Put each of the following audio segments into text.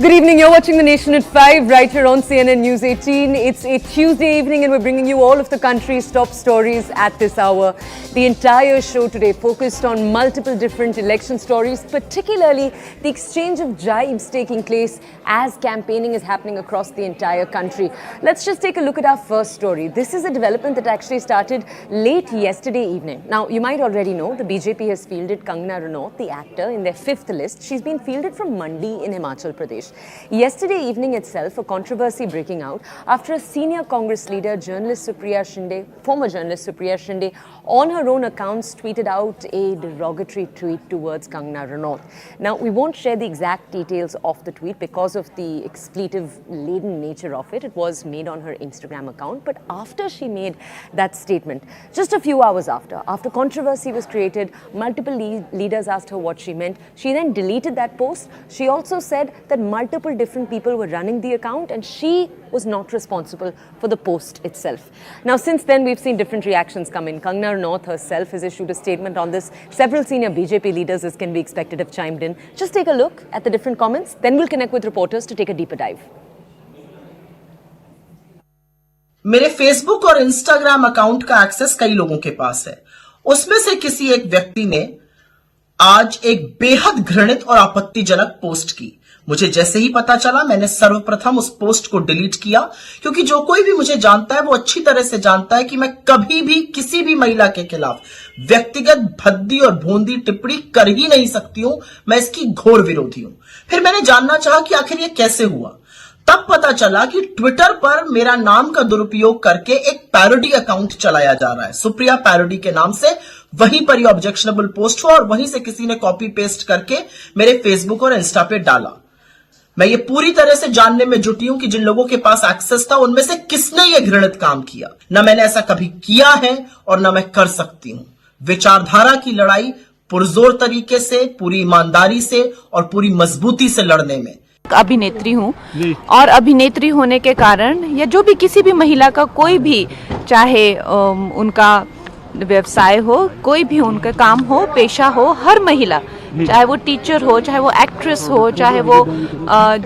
Good evening, you're watching The Nation at 5 right here on CNN News 18. It's a Tuesday evening and we're bringing you all of the country's top stories at this hour. The entire show today focused on multiple different election stories, particularly the exchange of jibes taking place as campaigning is happening across the entire country. Let's just take a look at our first story. This is a development that actually started late yesterday evening. Now, you might already know the BJP has fielded Kangana Ranaut, the actor, in their 5th list. She's been fielded from Mandi in Himachal Pradesh. Yesterday evening itself, a controversy breaking out after a senior Congress leader, former journalist Supriya Shinde, on her own accounts tweeted out a derogatory tweet towards Kangana Ranaut. Now, we won't share the exact details of the tweet because of the expletive-laden nature of it. It was made on her Instagram account. But after she made that statement, just a few hours after controversy was created, multiple leaders asked her what she meant. She then deleted that post. She also said that multiple different people were running the account and she was not responsible for the post itself. Now, since then, we've seen different reactions come in. Kangana Ranaut herself has issued a statement on this. Several senior BJP leaders, as can be expected, have chimed in. Just take a look at the different comments. Then we'll connect with reporters to take a deeper dive. मेरे Facebook और Instagram account का access कई लोगों के पास है। उसमें से किसी एक व्यक्ति ने आज एक बेहद घृणित और आपत्तिजनक पोस्ट की। मुझे जैसे ही पता चला, मैंने सर्वप्रथम उस पोस्ट को डिलीट किया, क्योंकि जो कोई भी मुझे जानता है वो अच्छी तरह से जानता है कि मैं कभी भी किसी भी महिला के खिलाफ व्यक्तिगत भद्दी और भोंदी टिप्पणी कर ही नहीं सकती हूं। मैं इसकी घोर विरोधी हूं। फिर मैंने जानना चाहा कि आखिर ये कैसे हुआ। तब पता चला कि ट्विटर पर मेरा नाम का दुरुपयोग करके एक पैरोडी अकाउंट चलाया जा रहा है, सुप्रिया पैरोडी के नाम से। वहीं पर ये ऑब्जेक्शनेबल पोस्ट हुआ और वहीं से किसी ने कॉपी पेस्ट करके मेरे फेसबुक और इंस्टा पे डाला। मैं ये पूरी तरह से जानने में जुटी हूं कि जिन लोगों के पास एक्सेस था उनमें से किसने ये घृणित काम किया। न मैंने ऐसा कभी किया है और न मैं कर सकती हूं। विचारधारा की लड़ाई पुरजोर तरीके से, पूरी ईमानदारी से और पूरी मजबूती से लड़ने में। अभिनेत्री हूँ और अभिनेत्री होने के कारण या जो भी किसी भी महिला का कोई भी, चाहे उनका व्यवसाय हो, कोई भी उनका काम हो, पेशा हो, हर महिला, चाहे वो टीचर हो, चाहे वो एक्ट्रेस हो, चाहे वो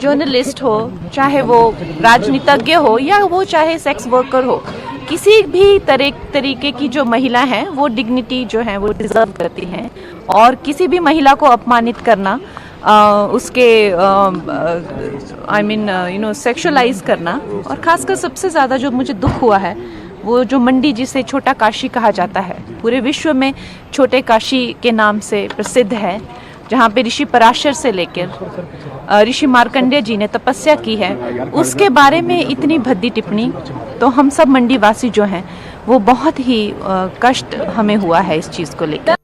जर्नलिस्ट हो, चाहे वो राजनीतिज्ञ हो या वो चाहे सेक्स वर्कर हो, किसी भी तरीके की जो महिला है वो डिग्निटी जो है वो डिजर्व करती हैं। और किसी भी महिला को अपमानित करना, उसके सेक्सुअलाइज करना, और खासकर सबसे ज़्यादा जो मुझे दुख हुआ है वो जो मंडी, जिसे छोटा काशी कहा जाता है, पूरे विश्व में छोटे काशी के नाम से प्रसिद्ध है, जहाँ पे ऋषि पराशर से लेकर ऋषि मार्कंडेय जी ने तपस्या की है, उसके बारे में इतनी भद्दी टिप्पणी, तो हम सब मंडी वासी जो हैं वो बहुत ही कष्ट हमें हुआ है इस चीज़ को लेकर।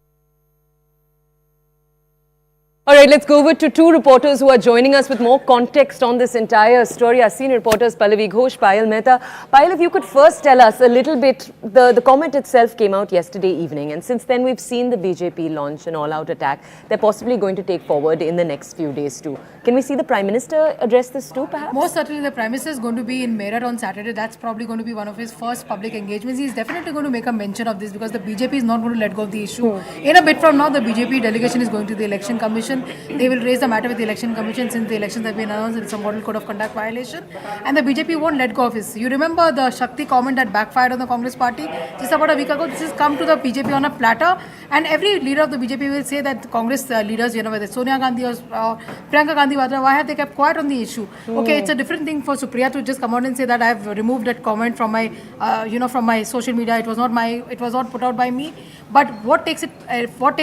All right, let's go over to two reporters who are joining us with more context on this entire story. Our senior reporters Dilip Ghosh, Payal Mehta. Payal, if you could first tell us a little bit, the comment itself came out yesterday evening, and since then we've seen the BJP launch an all-out attack they're possibly going to take forward in the next few days too. Can we see the Prime Minister address this too, perhaps? Most certainly, the Prime Minister is going to be in Meerut on Saturday. That's probably going to be one of his first public engagements. He's definitely going to make a mention of this because the BJP is not going to let go of the issue. In a bit from now, the BJP delegation is going to the Election Commission. They will raise the matter with the Election Commission since the elections have been announced. It's a model code of conduct violation, and the BJP won't let go of this. You remember the Shakti comment that backfired on the Congress party just about a week ago? This has come to the BJP on a platter, and every leader of the BJP will say that Congress leaders, whether it's Sonia Gandhi or Priyanka Gandhi Vadra, why have they kept quiet on the issue? Okay, it's a different thing for Supriya to just come out and say that I have removed that comment from my, from my social media. It was not put out by me. But what takes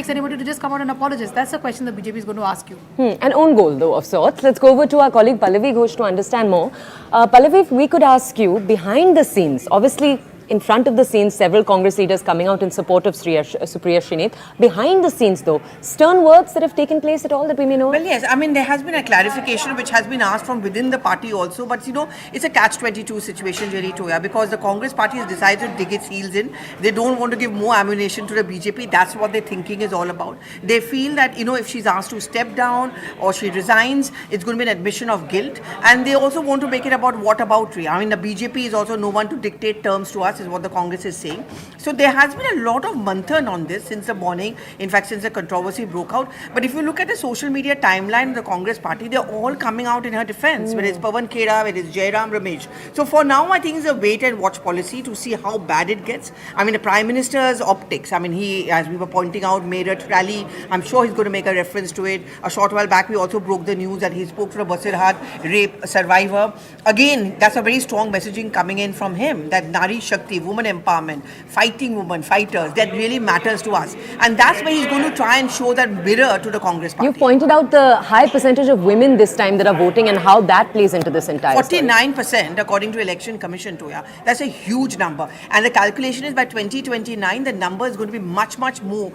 anybody to just come out and apologize? That's the question the BJP is going to ask you. An own goal, though, of sorts. Let's go over to our colleague Pallavi Ghosh to understand more. Pallavi, if we could ask you, behind the scenes, obviously in front of the scenes, several Congress leaders coming out in support of Supriya Shrinate. Behind the scenes, though, stern words that have taken place at all that we may know? Well, yes. I mean, there has been a clarification which has been asked from within the party also. But, it's a catch-22 situation, really, Toya, because the Congress party has decided to dig its heels in. They don't want to give more ammunition to the BJP. That's what their thinking is all about. They feel that, if she's asked to step down or she resigns, it's going to be an admission of guilt. And they also want to make it about whataboutery. I mean, the BJP is also no one to dictate terms to us. us, is what the Congress is saying. So there has been a lot of manthan on this since the morning, in fact since the controversy broke out. But if you look at the social media timeline of the Congress party, they're all coming out in her defense, whether it's Pawan Khera, whether it's Jairam Ramesh. So for now, I think it's a wait and watch policy to see how bad it gets. I mean, the Prime Minister's optics, I mean, he, as we were pointing out, made a rally. I'm sure he's going to make a reference to it. A short while back, we also broke the news that he spoke to a Basirhat rape survivor. Again, that's a very strong messaging coming in from him, that Nari Shakti, woman empowerment, fighting women, fighters, that really matters to us. And that's where he's going to try and show that mirror to the Congress party. You pointed out the high percentage of women this time that are voting and how that plays into this entire story. 49% according to Election Commission, Toya. That's a huge number. And the calculation is by 2029, the number is going to be much, much more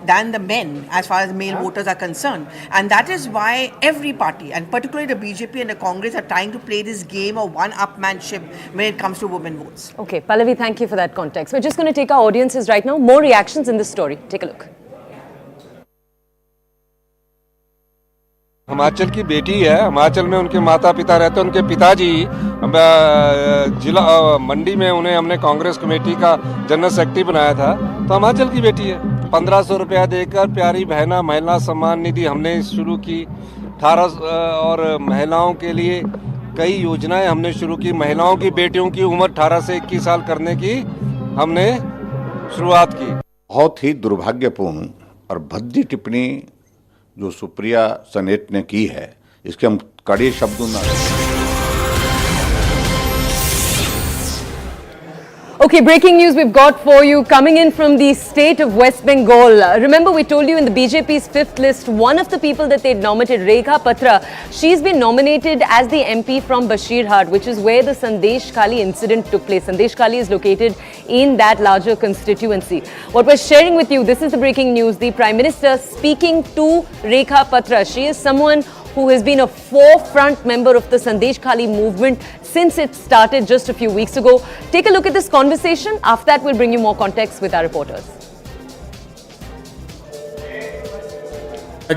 than the men as far as male voters are concerned. And that is why every party, and particularly the BJP and the Congress, are trying to play this game of one-upmanship when it comes to women votes. Okay, Pallavi, thank you for that context. We're just going to take our audiences right now. More reactions in this story. Take a look. Himachal की बेटी है, हिमाचल में उनके माता पिता रहते हैं, उनके पिताजी जिला मंडी में उन्हें हमने कांग्रेस कमेटी का जनरल सेक्रेटरी बनाया था, तो हिमाचल की बेटी है। 1500 रुपया देकर प्यारी बहना महिला सम्मान निधि हमने शुरू की, 18 और महिलाओं के लिए कई योजनाएं हमने शुरू की। महिलाओं की बेटियों की उम्र 18 से 21 साल करने की हमने शुरुआत की। बहुत ही दुर्भाग्यपूर्ण और भद्दी टिप्पणी जो सुप्रिया सनेट ने की है, इसके हम कड़े शब्दों में Okay, breaking news we've got for you coming in from the state of West Bengal. Remember, we told you in the BJP's fifth list, one of the people that they'd nominated, Rekha Patra, she's been nominated as the MP from Basirhat, which is where the Sandeshkhali incident took place. Sandeshkhali is located in that larger constituency. What we're sharing with you, this is the breaking news. The Prime Minister speaking to Rekha Patra. She is someone who has been a forefront member of the Sandeshkhali movement since it started just a few weeks ago. Take a look at this conversation. After that, we'll bring you more context with our reporters.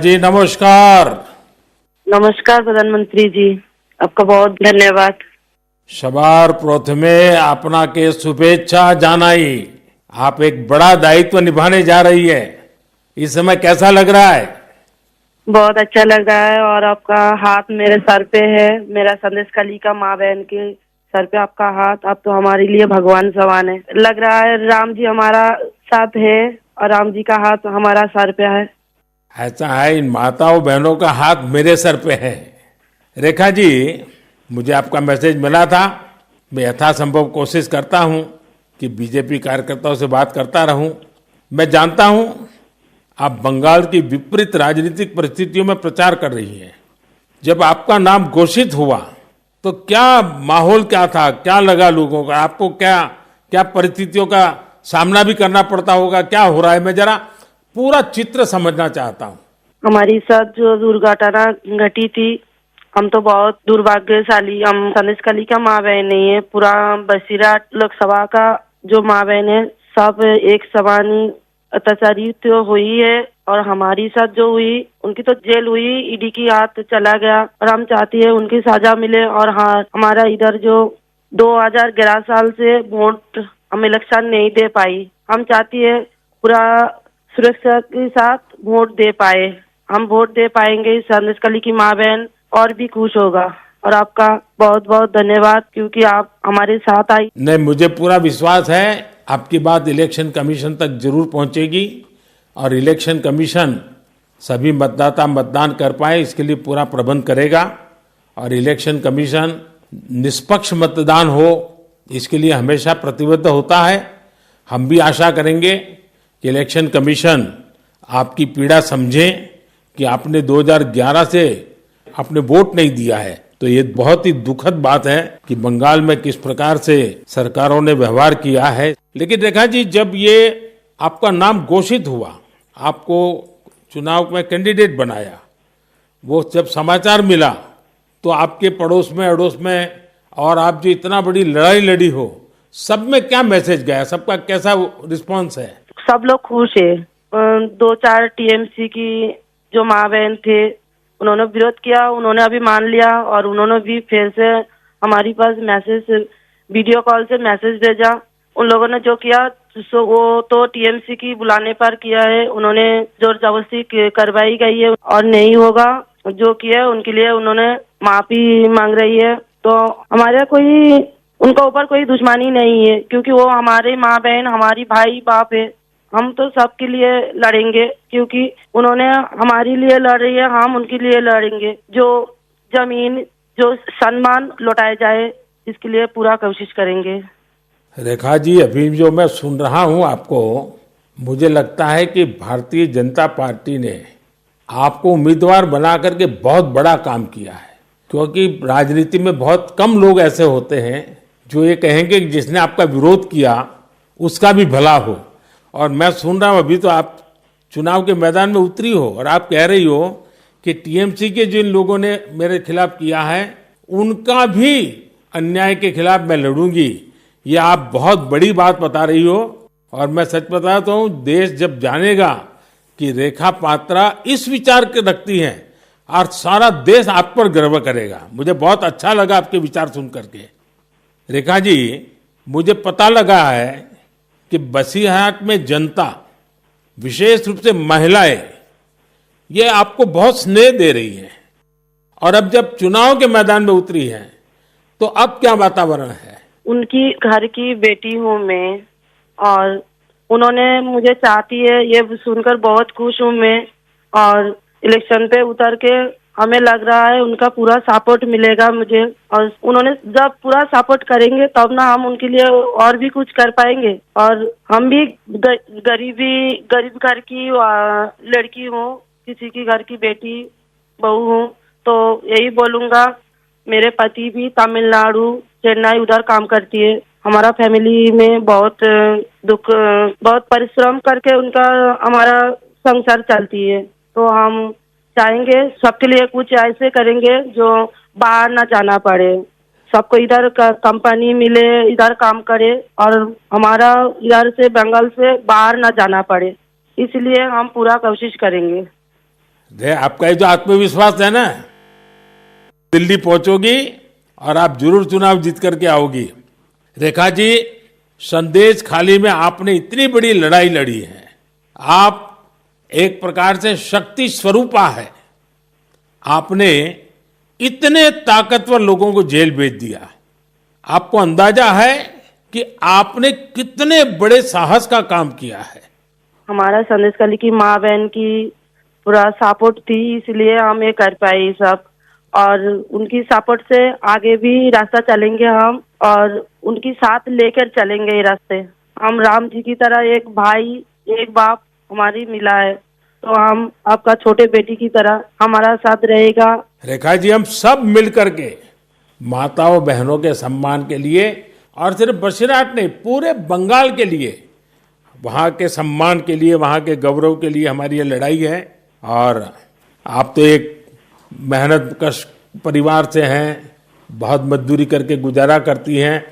जी नमस्कार। नमस्कार प्रधानमंत्री जी, आपका बहुत धन्यवाद। सवार प्रथमे आपनाके शुभेच्छा जानाई। आप एक बड़ा दायित्व निभाने जा रही है, इस समय कैसा लग रहा है? बहुत अच्छा लग रहा है और आपका हाथ मेरे सर पे है, मेरा संदेशखाली का माँ बहन के सर पे आपका हाथ, आप तो हमारे लिए भगवान समान है। लग रहा है राम जी हमारा साथ है और राम जी का हाथ हमारा सर पे है। ऐसा है, इन माताओं बहनों का हाथ मेरे सर पे है। रेखा जी, मुझे आपका मैसेज मिला था, मैं यथासंभव कोशिश करता हूँ कि बीजेपी कार्यकर्ताओं से बात करता रहूं। मैं जानता हूं आप बंगाल की विपरीत राजनीतिक परिस्थितियों में प्रचार कर रही हैं। जब आपका नाम घोषित हुआ तो क्या माहौल क्या था, क्या लगा लोगों का, आपको क्या परिस्थितियों का सामना भी करना पड़ता होगा, क्या हो रहा है? मैं जरा पूरा चित्र समझना चाहता हूँ। हमारी साथ जो दुर्घटना घटी थी, हम तो बहुत दुर्भाग्यशाली, हम संदेशखाली का माँ बहन नहीं है, पूरा बसीराट लोकसभा का जो माँ बहन है सब एक समान अत्याचारित हुई है और हमारी साथ जो हुई उनकी तो जेल हुई, ईडी की हाथ चला गया और हम चाहती है उनकी सजा मिले। और हाँ, हमारा इधर जो 2011 साल से वोट हम इलेक्शन नहीं दे पाई, हम चाहती है पूरा सुरक्षा के साथ वोट दे पाए, हम वोट दे पाएंगे, संदेशखाली की माँ बहन और भी खुश होगा। और आपका बहुत बहुत धन्यवाद क्योंकि आप हमारे साथ आई। नहीं, मुझे पूरा विश्वास है आपकी बात इलेक्शन कमीशन तक जरूर पहुंचेगी और इलेक्शन कमीशन सभी मतदाता मतदान कर पाए इसके लिए पूरा प्रबंध करेगा और इलेक्शन कमीशन निष्पक्ष मतदान हो इसके लिए हमेशा प्रतिबद्ध होता है। हम भी आशा करेंगे कि इलेक्शन कमीशन आपकी पीड़ा समझे कि आपने 2011 से आपने वोट नहीं दिया है, तो ये बहुत ही दुखद बात है कि बंगाल में किस प्रकार से सरकारों ने व्यवहार किया है। लेकिन रेखा जी, जब ये आपका नाम घोषित हुआ, आपको चुनाव में कैंडिडेट बनाया, वो जब समाचार मिला तो आपके पड़ोस में अड़ोस में और आप जो इतना बड़ी लड़ाई लड़ी हो, सब में क्या मैसेज गया, सबका कैसा रिस्पॉन्स है? सब लोग खुश है। 2-4 टीएमसी की जो माँ बहन थे उन्होंने विरोध किया, उन्होंने अभी मान लिया और उन्होंने भी फिर से हमारे पास मैसेज, वीडियो कॉल से मैसेज भेजा उन लोगों ने जो किया सो वो तो टीएमसी की बुलाने पर किया है। उन्होंने जोर जबरदस्ती करवाई गई है और नहीं होगा। जो किया है उनके लिए उन्होंने माफी मांग रही है। तो हमारे कोई उनका ऊपर कोई दुश्मनी नहीं है, क्योंकि वो हमारे माँ बहन, हमारी भाई बाप है। हम तो सबके लिए लड़ेंगे, क्योंकि उन्होंने हमारे लिए लड़ रही है, हम उनके लिए लड़ेंगे। जो जमीन, जो सम्मान लौटाया जाए, इसके लिए पूरा कोशिश करेंगे। रेखा जी, अभी जो मैं सुन रहा हूं आपको, मुझे लगता है कि भारतीय जनता पार्टी ने आपको उम्मीदवार बना करके बहुत बड़ा काम किया है, क्योंकि राजनीति में बहुत कम लोग ऐसे होते हैं जो ये कहेंगे कि जिसने आपका विरोध किया उसका भी भला हो। और मैं सुन रहा हूं अभी तो आप चुनाव के मैदान में उतरी हो और आप कह रही हो कि टीएमसी के जिन लोगों ने मेरे खिलाफ किया है उनका भी अन्याय के खिलाफ मैं लड़ूंगी। ये आप बहुत बड़ी बात बता रही हो। और मैं सच बताता हूं, देश जब जानेगा कि रेखा पात्रा इस विचार के रखती हैं और सारा देश आप पर गर्व करेगा। मुझे बहुत अच्छा लगा आपके विचार सुन करके। रेखा जी, मुझे पता लगा है कि बसीरहाट में जनता, विशेष रूप से महिलाएं, ये आपको बहुत स्नेह दे रही है। और अब जब चुनाव के मैदान में उतरी है तो अब क्या वातावरण है? उनकी घर की बेटी हूँ मैं, और उन्होंने मुझे चाहती है, ये सुनकर बहुत खुश हूँ मैं। और इलेक्शन पे उतर के हमें लग रहा है उनका पूरा सपोर्ट मिलेगा मुझे। और उन्होंने जब पूरा सपोर्ट करेंगे तब ना हम उनके लिए और भी कुछ कर पाएंगे। और हम भी गरीब घर की लड़की हूँ, किसी की घर की बेटी बहू हूँ। तो यही बोलूंगा, मेरे पति भी तमिलनाडु, चेन्नई उधर काम करती है। हमारा फैमिली में बहुत दुख, बहुत परिश्रम करके उनका हमारा संसार चलती है। तो हम चाहेंगे सबके लिए कुछ ऐसे करेंगे जो बाहर ना जाना पड़े, सबको इधर कंपनी मिले, इधर काम करे, और हमारा इधर से बंगाल से बाहर ना जाना पड़े। इसलिए हम पूरा कोशिश करेंगे। आपका ये जो आत्मविश्वास है ना, दिल्ली पहुंचोगी और आप जरूर चुनाव जीत करके आओगी। रेखा जी, संदेशखाली में आपने इतनी बड़ी लड़ाई लड़ी है। आप एक प्रकार से शक्ति स्वरूपा है। आपने इतने ताकतवर लोगों को जेल भेज दिया। आपको अंदाजा है कि आपने कितने बड़े साहस का काम किया है। हमारा संदेशखाली की माँ बहन की पूरा सपोर्ट थी, इसलिए हम ये कर पाए सब। और उनकी सपोर्ट से आगे भी रास्ता चलेंगे हम, और उनकी साथ लेकर चलेंगे ये रास्ते। हम राम जी की तरह एक भाई, एक बाप हमारी मिला है, तो हम आपका छोटे बेटी की तरह हमारा साथ रहेगा। रेखा जी, हम सब मिल करके माताओं बहनों के सम्मान के लिए, और सिर्फ बसीरहाट नहीं, पूरे बंगाल के लिए, वहाँ के सम्मान के लिए, वहाँ के गौरव के लिए हमारी ये लड़ाई है। और आप तो एक मेहनत कश परिवार से हैं, बहुत मजदूरी करके गुजारा करती हैं,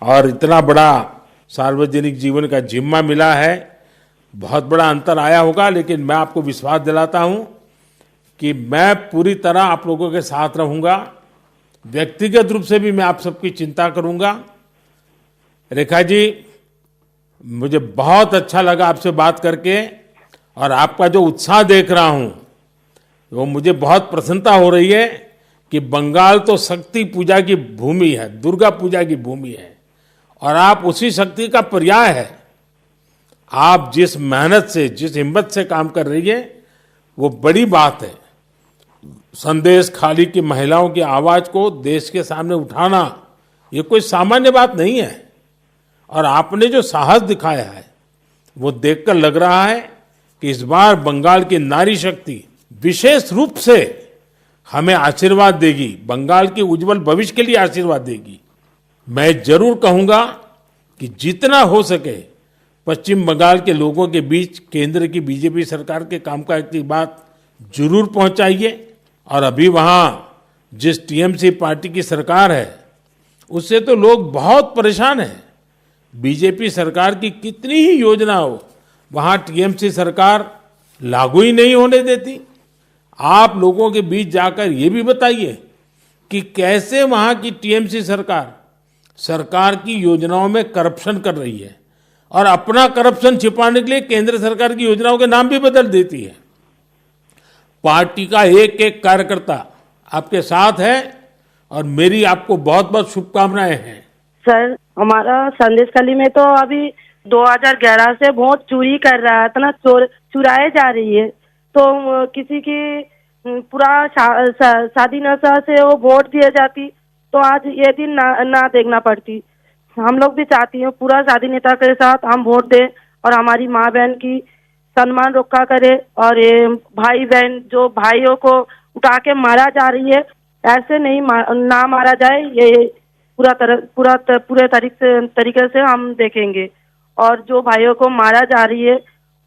और इतना बड़ा सार्वजनिक जीवन का जिम्मा मिला है। बहुत बड़ा अंतर आया होगा, लेकिन मैं आपको विश्वास दिलाता हूं कि मैं पूरी तरह आप लोगों के साथ रहूंगा। व्यक्तिगत रूप से भी मैं आप सबकी चिंता करूंगा। रेखा जी, मुझे बहुत अच्छा लगा आपसे बात करके, और आपका जो उत्साह देख रहा हूं वो मुझे बहुत प्रसन्नता हो रही है कि बंगाल तो शक्ति पूजा की भूमि है, दुर्गा पूजा की भूमि है, और आप उसी शक्ति का पर्याय है। आप जिस मेहनत से, जिस हिम्मत से काम कर रही है, वो बड़ी बात है। संदेशखाली की महिलाओं की आवाज को देश के सामने उठाना ये कोई सामान्य बात नहीं है। और आपने जो साहस दिखाया है वो देखकर लग रहा है कि इस बार बंगाल की नारी शक्ति विशेष रूप से हमें आशीर्वाद देगी, बंगाल के उज्जवल भविष्य के लिए आशीर्वाद देगी। मैं जरूर कहूंगा कि जितना हो सके पश्चिम बंगाल के लोगों के बीच केंद्र की बीजेपी सरकार के कामकाज की बात जरूर पहुंचाइए। और अभी वहां जिस टीएमसी पार्टी की सरकार है उससे तो लोग बहुत परेशान हैं। बीजेपी सरकार की कितनी ही योजना हो, वहां टीएमसी सरकार लागू ही नहीं होने देती। आप लोगों के बीच जाकर ये भी बताइए कि कैसे वहां की टीएमसी सरकार सरकार की योजनाओं में करप्शन कर रही है और अपना करप्शन छिपाने के लिए केंद्र सरकार की योजनाओं के नाम भी बदल देती है। पार्टी का एक एक कार्यकर्ता आपके साथ है और मेरी आपको बहुत बहुत शुभकामनाएं हैं। सर, हमारा संदेशखाली में तो अभी 2011 से वोट चोरी कर रहा था ना, चुराए जा रही है, तो किसी की पूरा शादी नशा से वो वोट दिए जाती तो आज ये दिन ना देखना पड़ती। हम लोग भी चाहती हैं पूरा शादी नेता के साथ हम वोट दें और हमारी माँ बहन की सम्मान रक्षा करे, और ये भाई बहन जो भाइयों को उठा के मारा जा रही है ऐसे नहीं ना मारा जाए, ये पूरे तरीके से हम देखेंगे। और जो भाइयों को मारा जा रही है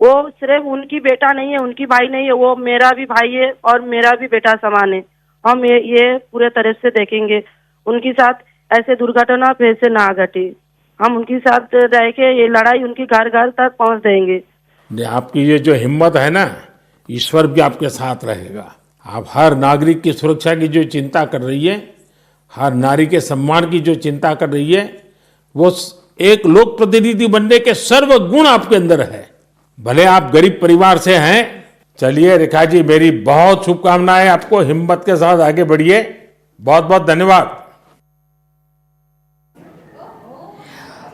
वो सिर्फ उनकी बेटा नहीं है, उनकी भाई नहीं है, वो मेरा भी भाई है और मेरा भी बेटा समान है। हम ये पूरे तरह से देखेंगे, उनके साथ ऐसे दुर्घटना फिर से ना घटे। हम उनके साथ रह के ये लड़ाई उनकी घर घर तक पहुंच देंगे। आपकी ये जो हिम्मत है ना, ईश्वर भी आपके साथ रहेगा। आप हर नागरिक की सुरक्षा की जो चिंता कर रही है, हर नारी के सम्मान की जो चिंता कर रही है, वो एक लोक प्रतिनिधि बनने के सर्व गुण आपके अंदर है। भले आप गरीब परिवार से हैं। चलिए रेखा जी, मेरी बहुत शुभकामनाएं आपको, हिम्मत के साथ आगे बढ़िए। बहुत बहुत धन्यवाद।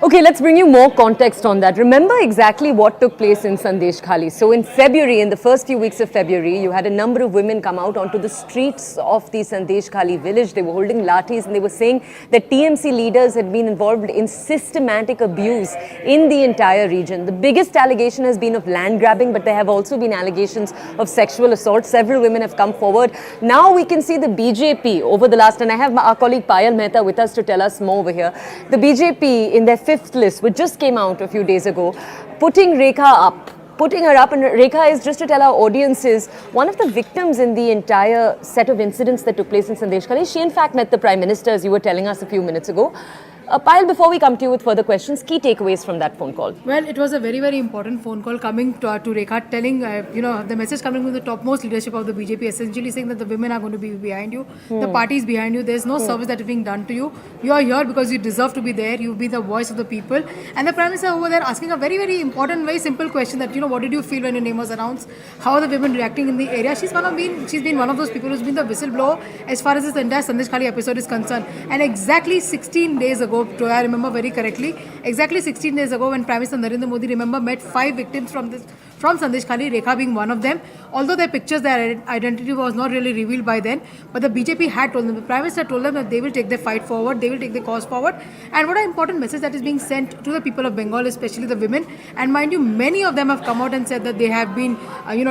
Okay, let's bring you more context on that. Remember exactly what took place in Sandeshkhali. So in February, in the first few weeks of February, you had a number of women come out onto the streets of the Sandeshkhali village. They were holding lathis and they were saying that TMC leaders had been involved in systematic abuse in the entire region. The biggest allegation has been of land grabbing, but there have also been allegations of sexual assault. Several women have come forward. Now we can see the BJP over the last, and I have our colleague Payal Mehta with us to tell us more over here. The BJP in their fifth list, which just came out a few days ago, putting her up, and Rekha is, just to tell our audiences, one of the victims in the entire set of incidents that took place in Sandeshkhali. She in fact met the Prime Minister, as you were telling us a few minutes ago. Payal, before we come to you with further questions, key takeaways from that phone call. Well, it was a very, very important phone call coming to Rekha, telling, the message coming from the topmost leadership of the BJP, essentially saying that the women are going to be behind you, the party is behind you, there's no service that is being done to you. You are here because you deserve to be there, you be the voice of the people. And the Prime Minister over there asking a very, very important, very simple question that, what did you feel when your name was announced? How are the women reacting in the area? She's been one of those people who's been the whistleblower as far as this entire Sandeshkhali episode is concerned. And exactly 16 days ago, I remember very correctly, exactly 16 days ago when Prime Minister Narendra Modi, met 5 victims from Sandeshkhali, Rekha being one of them. Although their pictures, their identity was not really revealed by then, but the BJP had told them, the Prime Minister told them that they will take their fight forward, they will take their cause forward. And what an important message that is being sent to the people of Bengal, especially the women. And mind you, many of them have come out and said that they have been,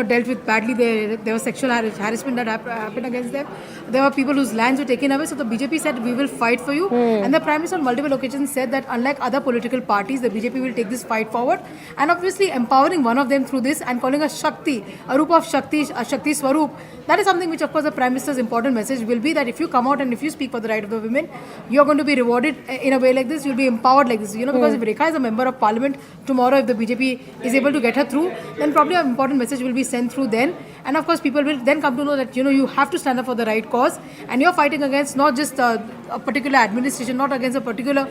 dealt with badly. There was sexual harassment that happened against them. There were people whose lands were taken away. So the BJP said, we will fight for you. And the Prime Minister on multiple occasions said that unlike other political parties, the BJP will take this fight forward. And obviously empowering one of them through this and calling a Shakti, a Rupa of Shakti, a Shakti Swaroop. That is something which, of course, the Prime Minister's important message will be that if you come out and if you speak for the right of the women, you're going to be rewarded in a way like this, you'll be empowered like this. Because if Rekha is a member of parliament tomorrow, if the BJP is able to get her through, then probably an important message will be sent through then. And of course, people will then come to know that, you have to stand up for the right cause. And you're fighting against not just a particular administration, not against a particular,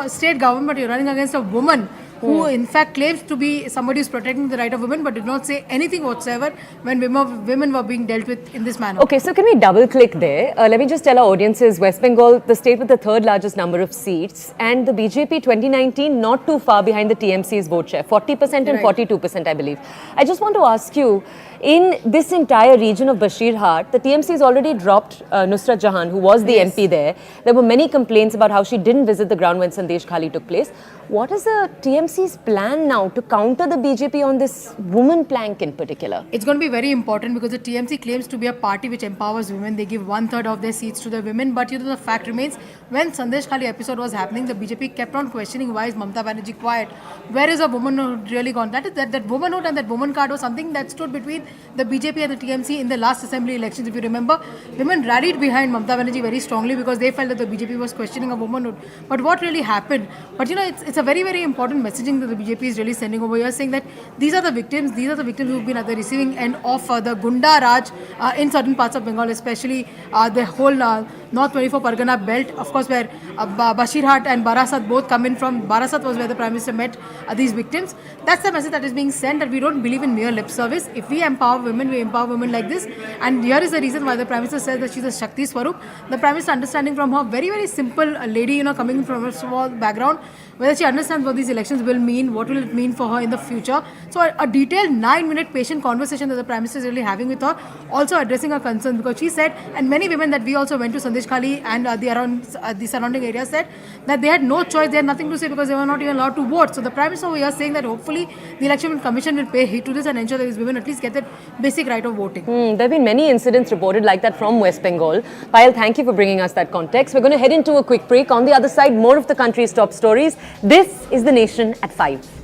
state government, but you're running against a woman who in fact claims to be somebody who's protecting the right of women but did not say anything whatsoever when women were being dealt with in this manner. Okay, so can we double click there? Let me just tell our audiences, West Bengal, the state with the third largest number of seats, and the BJP 2019 not too far behind the TMC's vote share, 40% and 42% I believe. I just want to ask you, in this entire region of Bashirhat, the TMC has already dropped Nusrat Jahan, who was the MP there. There were many complaints about how she didn't visit the ground when Sandeshkhali took place. What is the TMC's plan now to counter the BJP on this woman plank in particular? It's going to be very important because the TMC claims to be a party which empowers women. They give 1/3 of their seats to the women. But the fact remains, when Sandeshkhali episode was happening, the BJP kept on questioning why is Mamata Banerjee quiet? Where is a womanhood really gone? That womanhood and that woman card was something that stood between the BJP and the TMC in the last assembly elections. If you remember, women rallied behind Mamata Banerjee very strongly because they felt that the BJP was questioning a womanhood. But what really happened? But it's a very, very important messaging that the BJP is really sending over here, saying that these are the victims who've been at the receiving end of the Gunda Raj in certain parts of Bengal, especially the whole North 24 Pargana belt, of course, where Bashirhat and Barasat both come in from. Barasat was where the Prime Minister met these victims. That's the message that is being sent, that we don't believe in mere lip service. If we empower women like this. And here is the reason why the Prime Minister says that she's a Shakti Swarup. The Prime Minister, understanding from her, very, very simple lady, coming from a small background, whether she understands what these elections will mean, what will it mean for her in the future. So a detailed 9-minute patient conversation that the Prime Minister is really having with her, also addressing her concerns, because she said, and many women that we also went to Sandeshkhali and the surrounding areas said that they had no choice, they had nothing to say because they were not even allowed to vote. So the Prime Minister over here saying that hopefully the Election Commission will pay heed to this and ensure that these women at least get that basic right of voting. There have been many incidents reported like that from West Bengal. Payal, thank you for bringing us that context. We're going to head into a quick break. On the other side, more of the country's top stories. This is The Nation at 5.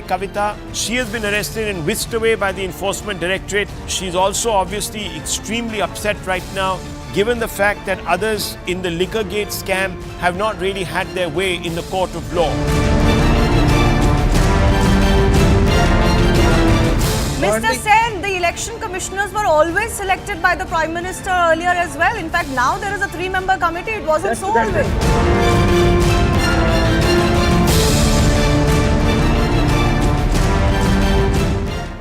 Kavita, she has been arrested and whisked away by the Enforcement Directorate. She's also obviously extremely upset right now, given the fact that others in the Liquorgate scam have not really had their way in the court of law. Mr. Sen, the election commissioners were always selected by the Prime Minister earlier as well. In fact, now there is a 3-member committee. It wasn't so always.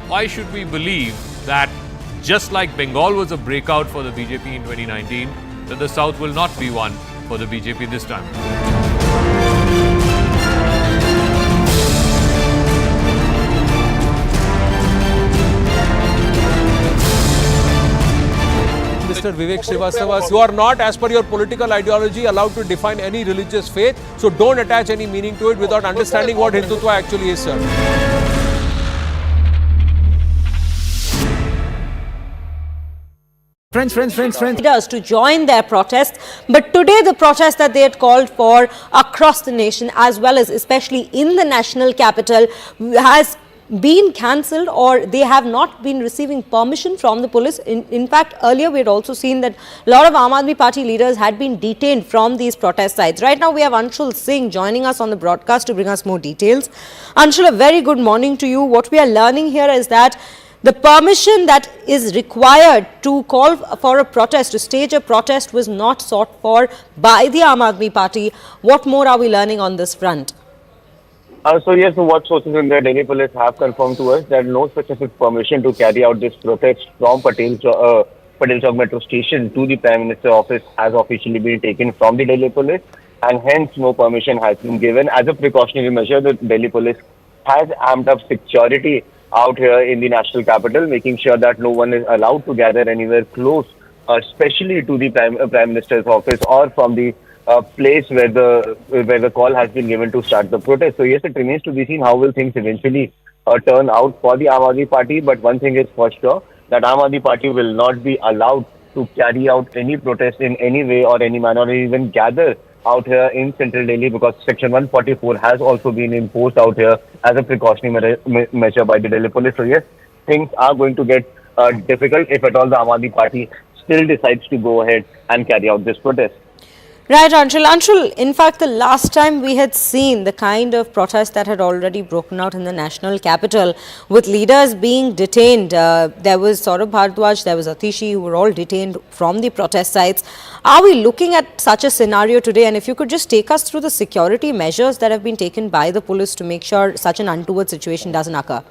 Why should we believe that just like Bengal was a breakout for the BJP in 2019, that the South will not be one for the BJP this time? Mr. Vivek Srivastava, you are not, as per your political ideology, allowed to define any religious faith, so don't attach any meaning to it without understanding what Hindutva actually is, sir. Friends. Leaders to join their protest, but today the protest that they had called for across the nation, as well as especially in the national capital, has been cancelled, or they have not been receiving permission from the police. In fact, earlier we had also seen that a lot of Aam Aadmi Party leaders had been detained from these protest sites. Right now we have Anshul Singh joining us on the broadcast to bring us more details. Anshul, a very good morning to you. What we are learning here is that the permission that is required to call for a protest, to stage a protest, was not sought for by the Aam Aadmi Party. What more are we learning on this front? So what sources in the Delhi police have confirmed to us that no specific permission to carry out this protest from Patel Chowk Metro Station to the Prime Minister's office has officially been taken from the Delhi police, and hence no permission has been given. As a precautionary measure, the Delhi police has amped up security out here in the national capital, making sure that no one is allowed to gather anywhere close, especially to the Prime Minister's office or from the place where the call has been given to start the protest. So yes, it remains to be seen how will things eventually turn out for the Aam Aadmi Party. But one thing is for sure, that Aam Aadmi Party will not be allowed to carry out any protest in any way or any manner, or even gather out here in central Delhi, because Section 144 has also been imposed out here as a precautionary measure by the Delhi police. So yes, things are going to get difficult if at all the Aam Aadmi Party still decides to go ahead and carry out this protest. Right, Anshul, in fact, the last time we had seen the kind of protest that had already broken out in the national capital, with leaders being detained. There was Saurabh Bhardwaj, there was Atishi, who were all detained from the protest sites. Are we looking at such a scenario today? And if you could just take us through the security measures that have been taken by the police to make sure such an untoward situation doesn't occur.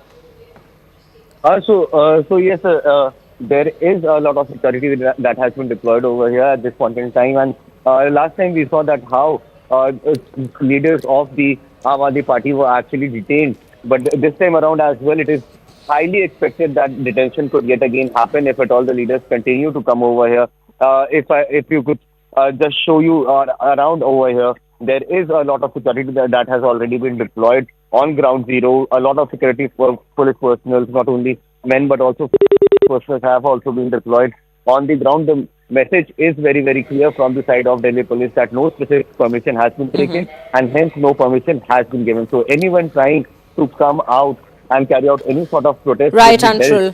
So yes, there is a lot of security that has been deployed over here at this point in time, and last time we saw that how leaders of the Aam Aadmi Party were actually detained. But this time around as well, it is highly expected that detention could yet again happen if at all the leaders continue to come over here. If you could just show you around over here, there is a lot of security that has already been deployed on ground zero. A lot of security police personnel, not only men but also personnel, have also been deployed on the ground. The message is very, very clear from the side of Delhi police that no specific permission has been taken and hence no permission has been given. So anyone trying to come out and carry out any sort of protest. Right, Anshul.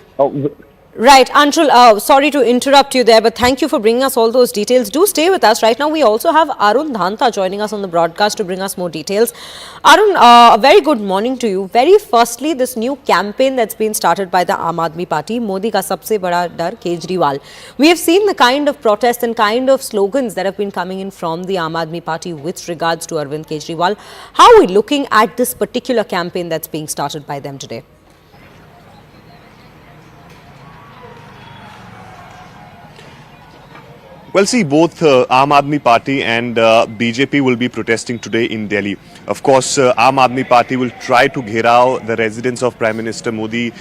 Right, Anshul, sorry to interrupt you there, but thank you for bringing us all those details. Do stay with us. Right now, we also have Arun Dhanta joining us on the broadcast to bring us more details. Arun, a very good morning to you. Very firstly, this new campaign that's been started by the Aam Aadmi Party, Modi ka sabse bada dar Kejriwal. We have seen the kind of protests and kind of slogans that have been coming in from the Aam Aadmi Party with regards to Arvind Kejriwal. How are we looking at this particular campaign that's being started by them today? Well, see, both Aam Aadmi Party and BJP will be protesting today in Delhi. Of course, Aam Aadmi Party will try to gherao the residence of Prime Minister Modi,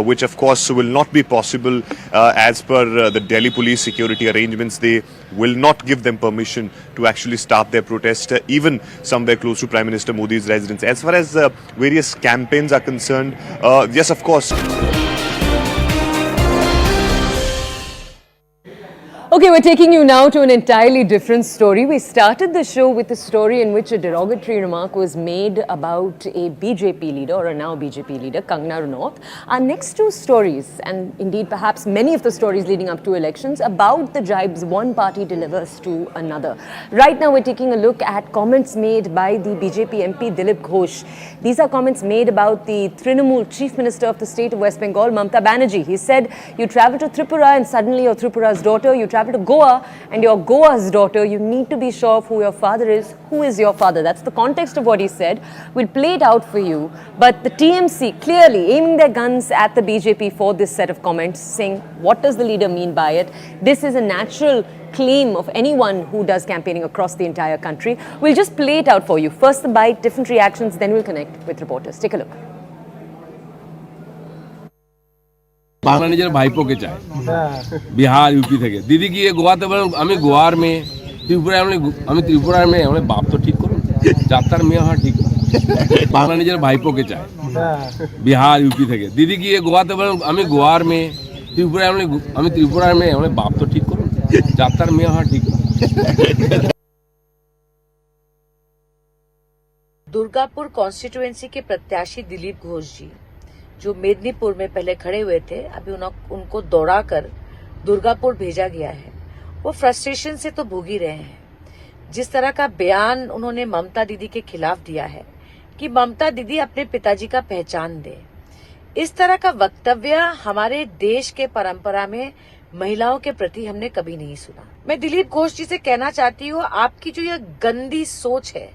which of course will not be possible as per the Delhi police security arrangements. They will not give them permission to actually start their protest, even somewhere close to Prime Minister Modi's residence. As far as various campaigns are concerned, yes, of course. Okay, we're taking you now to an entirely different story. We started the show with a story in which a derogatory remark was made about a BJP leader, or a now BJP leader, Kangana Ranaut. Our next two stories, and indeed perhaps many of the stories leading up to elections, about the jibes one party delivers to another. Right now we're taking a look at comments made by the BJP MP Dilip Ghosh. These are comments made about the Trinamool Chief Minister of the state of West Bengal, Mamata Banerjee. He said, you travel to Tripura and suddenly you're Tripura's daughter. You travel to Goa and you're Goa's daughter. You need to be sure of who your father is. Who is your father? That's the context of what he said. We'll play it out for you. But the TMC clearly aiming their guns at the BJP for this set of comments, saying, what does the leader mean by it? This is a natural claim of anyone who does campaigning across the entire country. We'll just play it out for you. First the bite, different reactions, then we'll connect with reporters. Take a look. Bangla নিজের ভাইপোকে চায় Bihar UP থেকে দিদি গিয়ে গোয়াতে বলেন আমি গোয়ার মেয়ে ত্রিপুরায় আমি ত্রিপুরার মেয়ে আমার বাপ তো ঠিক করুন যাত্রার মেয়ে হওয়া ঠিক বাংলা নিজের ভাইপোকে চায় বিহার ইউপি থেকে দিদি গিয়ে গোয়াতে বলেন আমি গোয়ার মেয়ে ত্রিপুরায় আমি ত্রিপুরার মেয়ে আমার বাপ তো ঠিক করুন যাত্রার মেয়ে হওয়া ঠিক दुर्गापुर कॉन्स्टिट्यूएंसी के प्रत्याशी दिलीप घोष जी जो मेदिनीपुर में पहले खड़े हुए थे, अभी उनको दौड़ाकर दुर्गापुर भेजा गया है। वो फ्रस्ट्रेशन से तो भूग ही रहे हैं। जिस तरह का बयान उन्होंने ममता दीदी के खिलाफ दिया है कि ममता दीदी अपने पिताजी का पहचान दे, इस तरह का वक्तव्य हमारे देश के परंपरा में महिलाओं के प्रति हमने कभी नहीं सुना। मैं दिलीप घोष जी से कहना चाहती हूँ, आपकी जो ये गंदी सोच है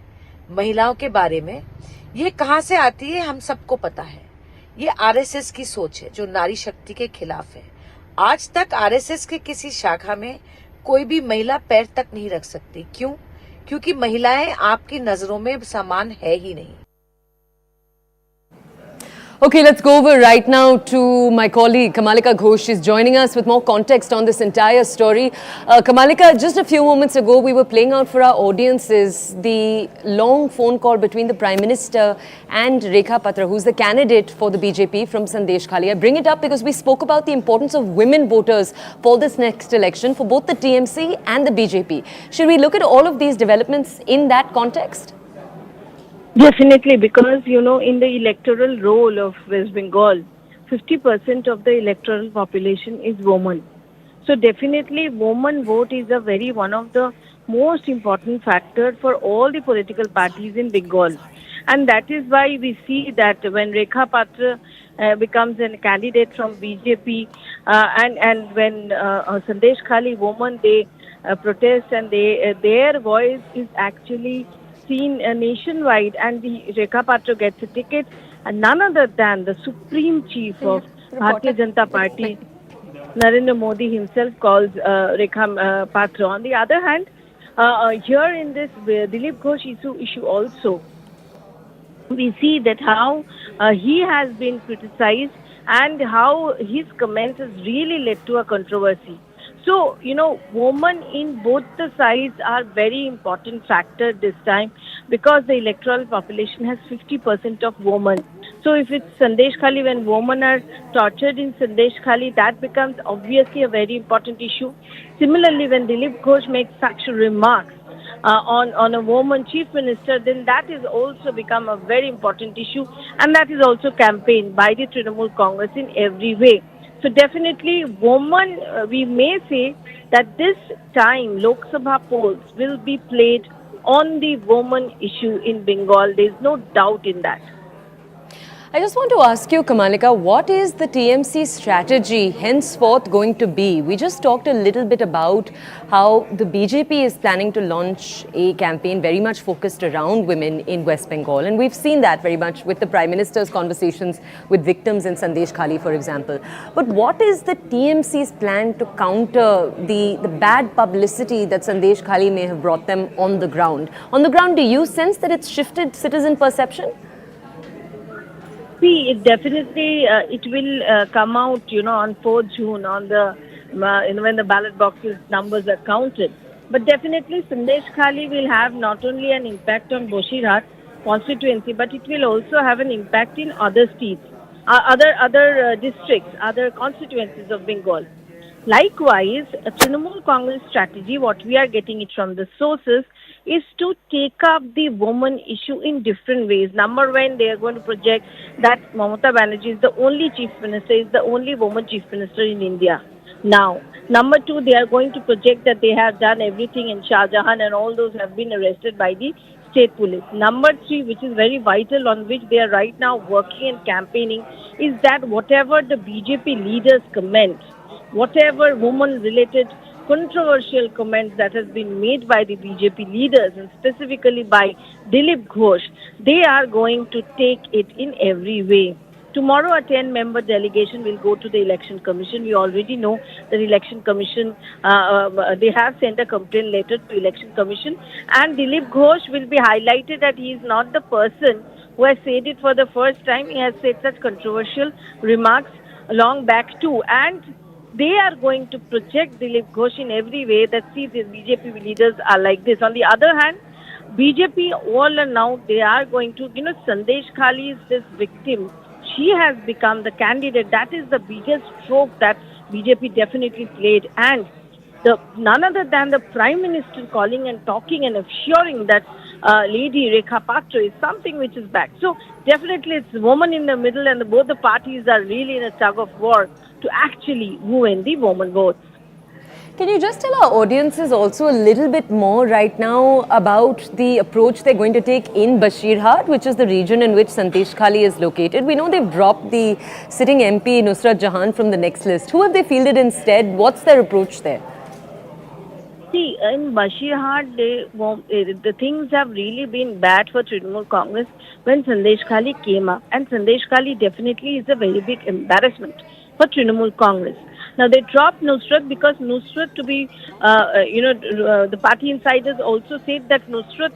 महिलाओं के बारे में, ये कहाँ से आती है हम सबको पता है। ये आरएसएस की सोच है जो नारी शक्ति के खिलाफ है। आज तक आरएसएस के किसी शाखा में कोई भी महिला पैर तक नहीं रख सकती। क्यों? क्योंकि महिलाएं आपकी नजरों में समान है ही नहीं। Okay, let's go over right now to my colleague Kamalika Ghosh. She's joining us with more context on this entire story. Kamalika, just a few moments ago we were playing out for our audiences the long phone call between the Prime Minister and Rekha Patra, who's the candidate for the BJP from Sandeshkhali. I bring it up because we spoke about the importance of women voters for this next election for both the TMC and the BJP. Should we look at all of these developments in that context? Definitely, because, you know, in the electoral roll of West Bengal, 50% of the electoral population is women. So definitely, woman vote is one of the most important factors for all the political parties in Bengal. And that is why we see that when Rekha Patra becomes a candidate from BJP and when Sandeshkhali women, they protest and their voice is actually seen nationwide, and the Rekha Patra gets a ticket, and none other than the Supreme Chief of Bharatiya Janata Party, Narendra Modi himself, calls Rekha Patra. On the other hand, here in this Dilip Ghosh issue also, we see that how he has been criticized and how his comments has really led to a controversy. So, you know, women in both the sides are very important factor this time. because the electoral population has 50% of women. So if it's Sandeshkhali, when women are tortured in Sandeshkhali, that becomes obviously a very important issue. Similarly, when Dilip Ghosh makes such remarks on a woman chief minister, then that is also become a very important issue, and that is also campaigned by the Trinamool Congress in every way. So definitely, women, we may say that this time Lok Sabha polls will be played on the woman issue in Bengal. There is no doubt in that. I just want to ask you, Kamalika, what is the TMC strategy henceforth going to be? We just talked a little bit about how the BJP is planning to launch a campaign very much focused around women in West Bengal. And we've seen that very much with the Prime Minister's conversations with victims in Sandeshkhali, for example. But what is the TMC's plan to counter the bad publicity that Sandeshkhali may have brought them on the ground? On the ground, do you sense that it's shifted citizen perception? See, it definitely it will come out, on 4th June on the when the ballot boxes numbers are counted. But definitely, Sandeshkhali will have not only an impact on Bosirhat constituency, but it will also have an impact in other states, other districts, other constituencies of Bengal. Likewise, a Trinamool Congress strategy, what we are getting it from the sources, is to take up the woman issue in different ways. Number one, they are going to project that Mamata Banerjee is the only chief minister, is the only woman chief minister in India now. Number two, they are going to project that they have done everything in Shah Jahan and all those have been arrested by the state police. Number three, which is very vital, on which they are right now working and campaigning, is that whatever the BJP leaders comment, whatever woman-related controversial comments that has been made by the BJP leaders and specifically by Dilip Ghosh, they are going to take it in every way. Tomorrow a 10-member delegation will go to the Election Commission. We already know that Election Commission, they have sent a complaint letter to Election Commission, and Dilip Ghosh will be highlighted that he is not the person who has said it for the first time. He has said such controversial remarks long back too, and they are going to project Dilip Ghosh in every way that, see, the BJP leaders are like this. On the other hand, BJP all and now they are going to, Sandeshkhali is this victim. She has become the candidate. That is the biggest stroke that BJP definitely played. And none other than the Prime Minister calling and talking and assuring that Lady Rekha Patra is something which is back. So definitely it's woman in the middle, and both the parties are really in a tug of war to actually win the woman votes. Can you just tell our audiences also a little bit more right now about the approach they're going to take in Bashirhat, which is the region in which Sandeshkhali is located? We know they've dropped the sitting MP Nusrat Jahan from the next list. Who have they fielded instead? What's their approach there? See, in Bashirhat, the things have really been bad for Trinamool Congress when Sandeshkhali came up. And Sandeshkhali definitely is a very big embarrassment for Trinamool Congress. Now, they dropped Nusrat because Nusrat, to be, the party insiders also said that Nusrat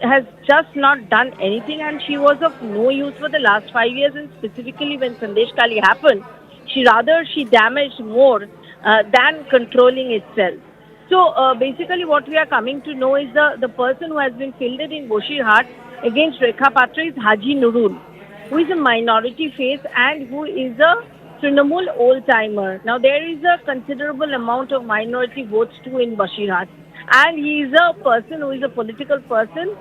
has just not done anything, and she was of no use for the last 5 years, and specifically when Sandeshkhali happened, she damaged more than controlling itself. So basically what we are coming to know is the person who has been fielded in Bosirhat against Rekha Patra is Haji Nurul, who is a minority face and who is a Trinamool old-timer. Now there is a considerable amount of minority votes too in Bashirhat, and he is a person who is a political person,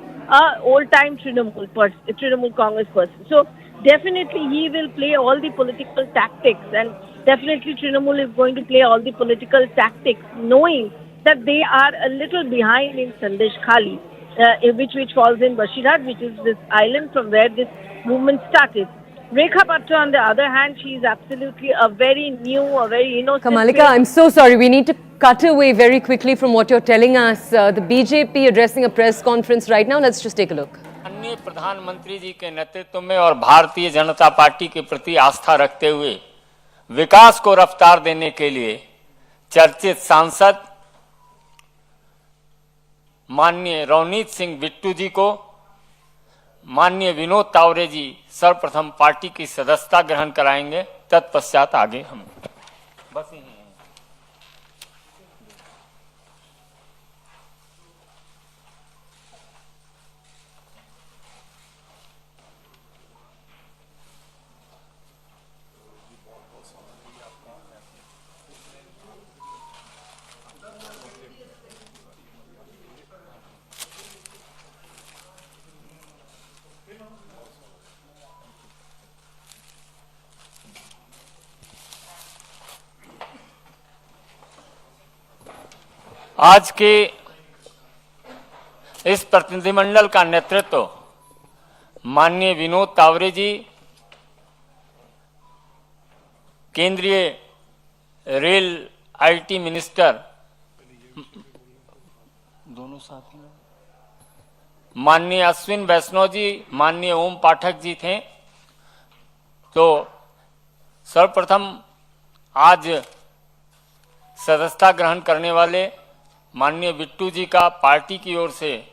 old-time Trinamool Congress person. So definitely he will play all the political tactics, and definitely Trinamool is going to play all the political tactics, knowing that they are a little behind in Sandeshkhali, which falls in Bashirhat, which is this island from where this movement started. Rekha Patra, on the other hand, she is absolutely a very innocent... Kamalika, I'm so sorry. We need to cut away very quickly from what you're telling us. The BJP addressing a press conference right now. Let's just take a look. माननीय प्रधानमंत्री जी के नेतृत्व में और Bharatiya Janata party के प्रति आस्था रखते हुए विकास को रफ्तार देने के लिए चर्चित सांसद माननीय रवनीत सिंह बिट्टू जी को माननीय विनोद तावरे जी सर्वप्रथम पार्टी की सदस्यता ग्रहण कराएंगे, तत्पश्चात आगे हम बस यही है। आज के इस प्रतिनिधिमंडल का नेतृत्व माननीय विनोद तावरे जी, केंद्रीय रेल आईटी मिनिस्टर दोनों साथ में, माननीय अश्विन वैष्णव जी, माननीय ओम पाठक जी थे। तो सर्वप्रथम आज सदस्यता ग्रहण करने वाले माननीय बिट्टू जी का पार्टी की ओर से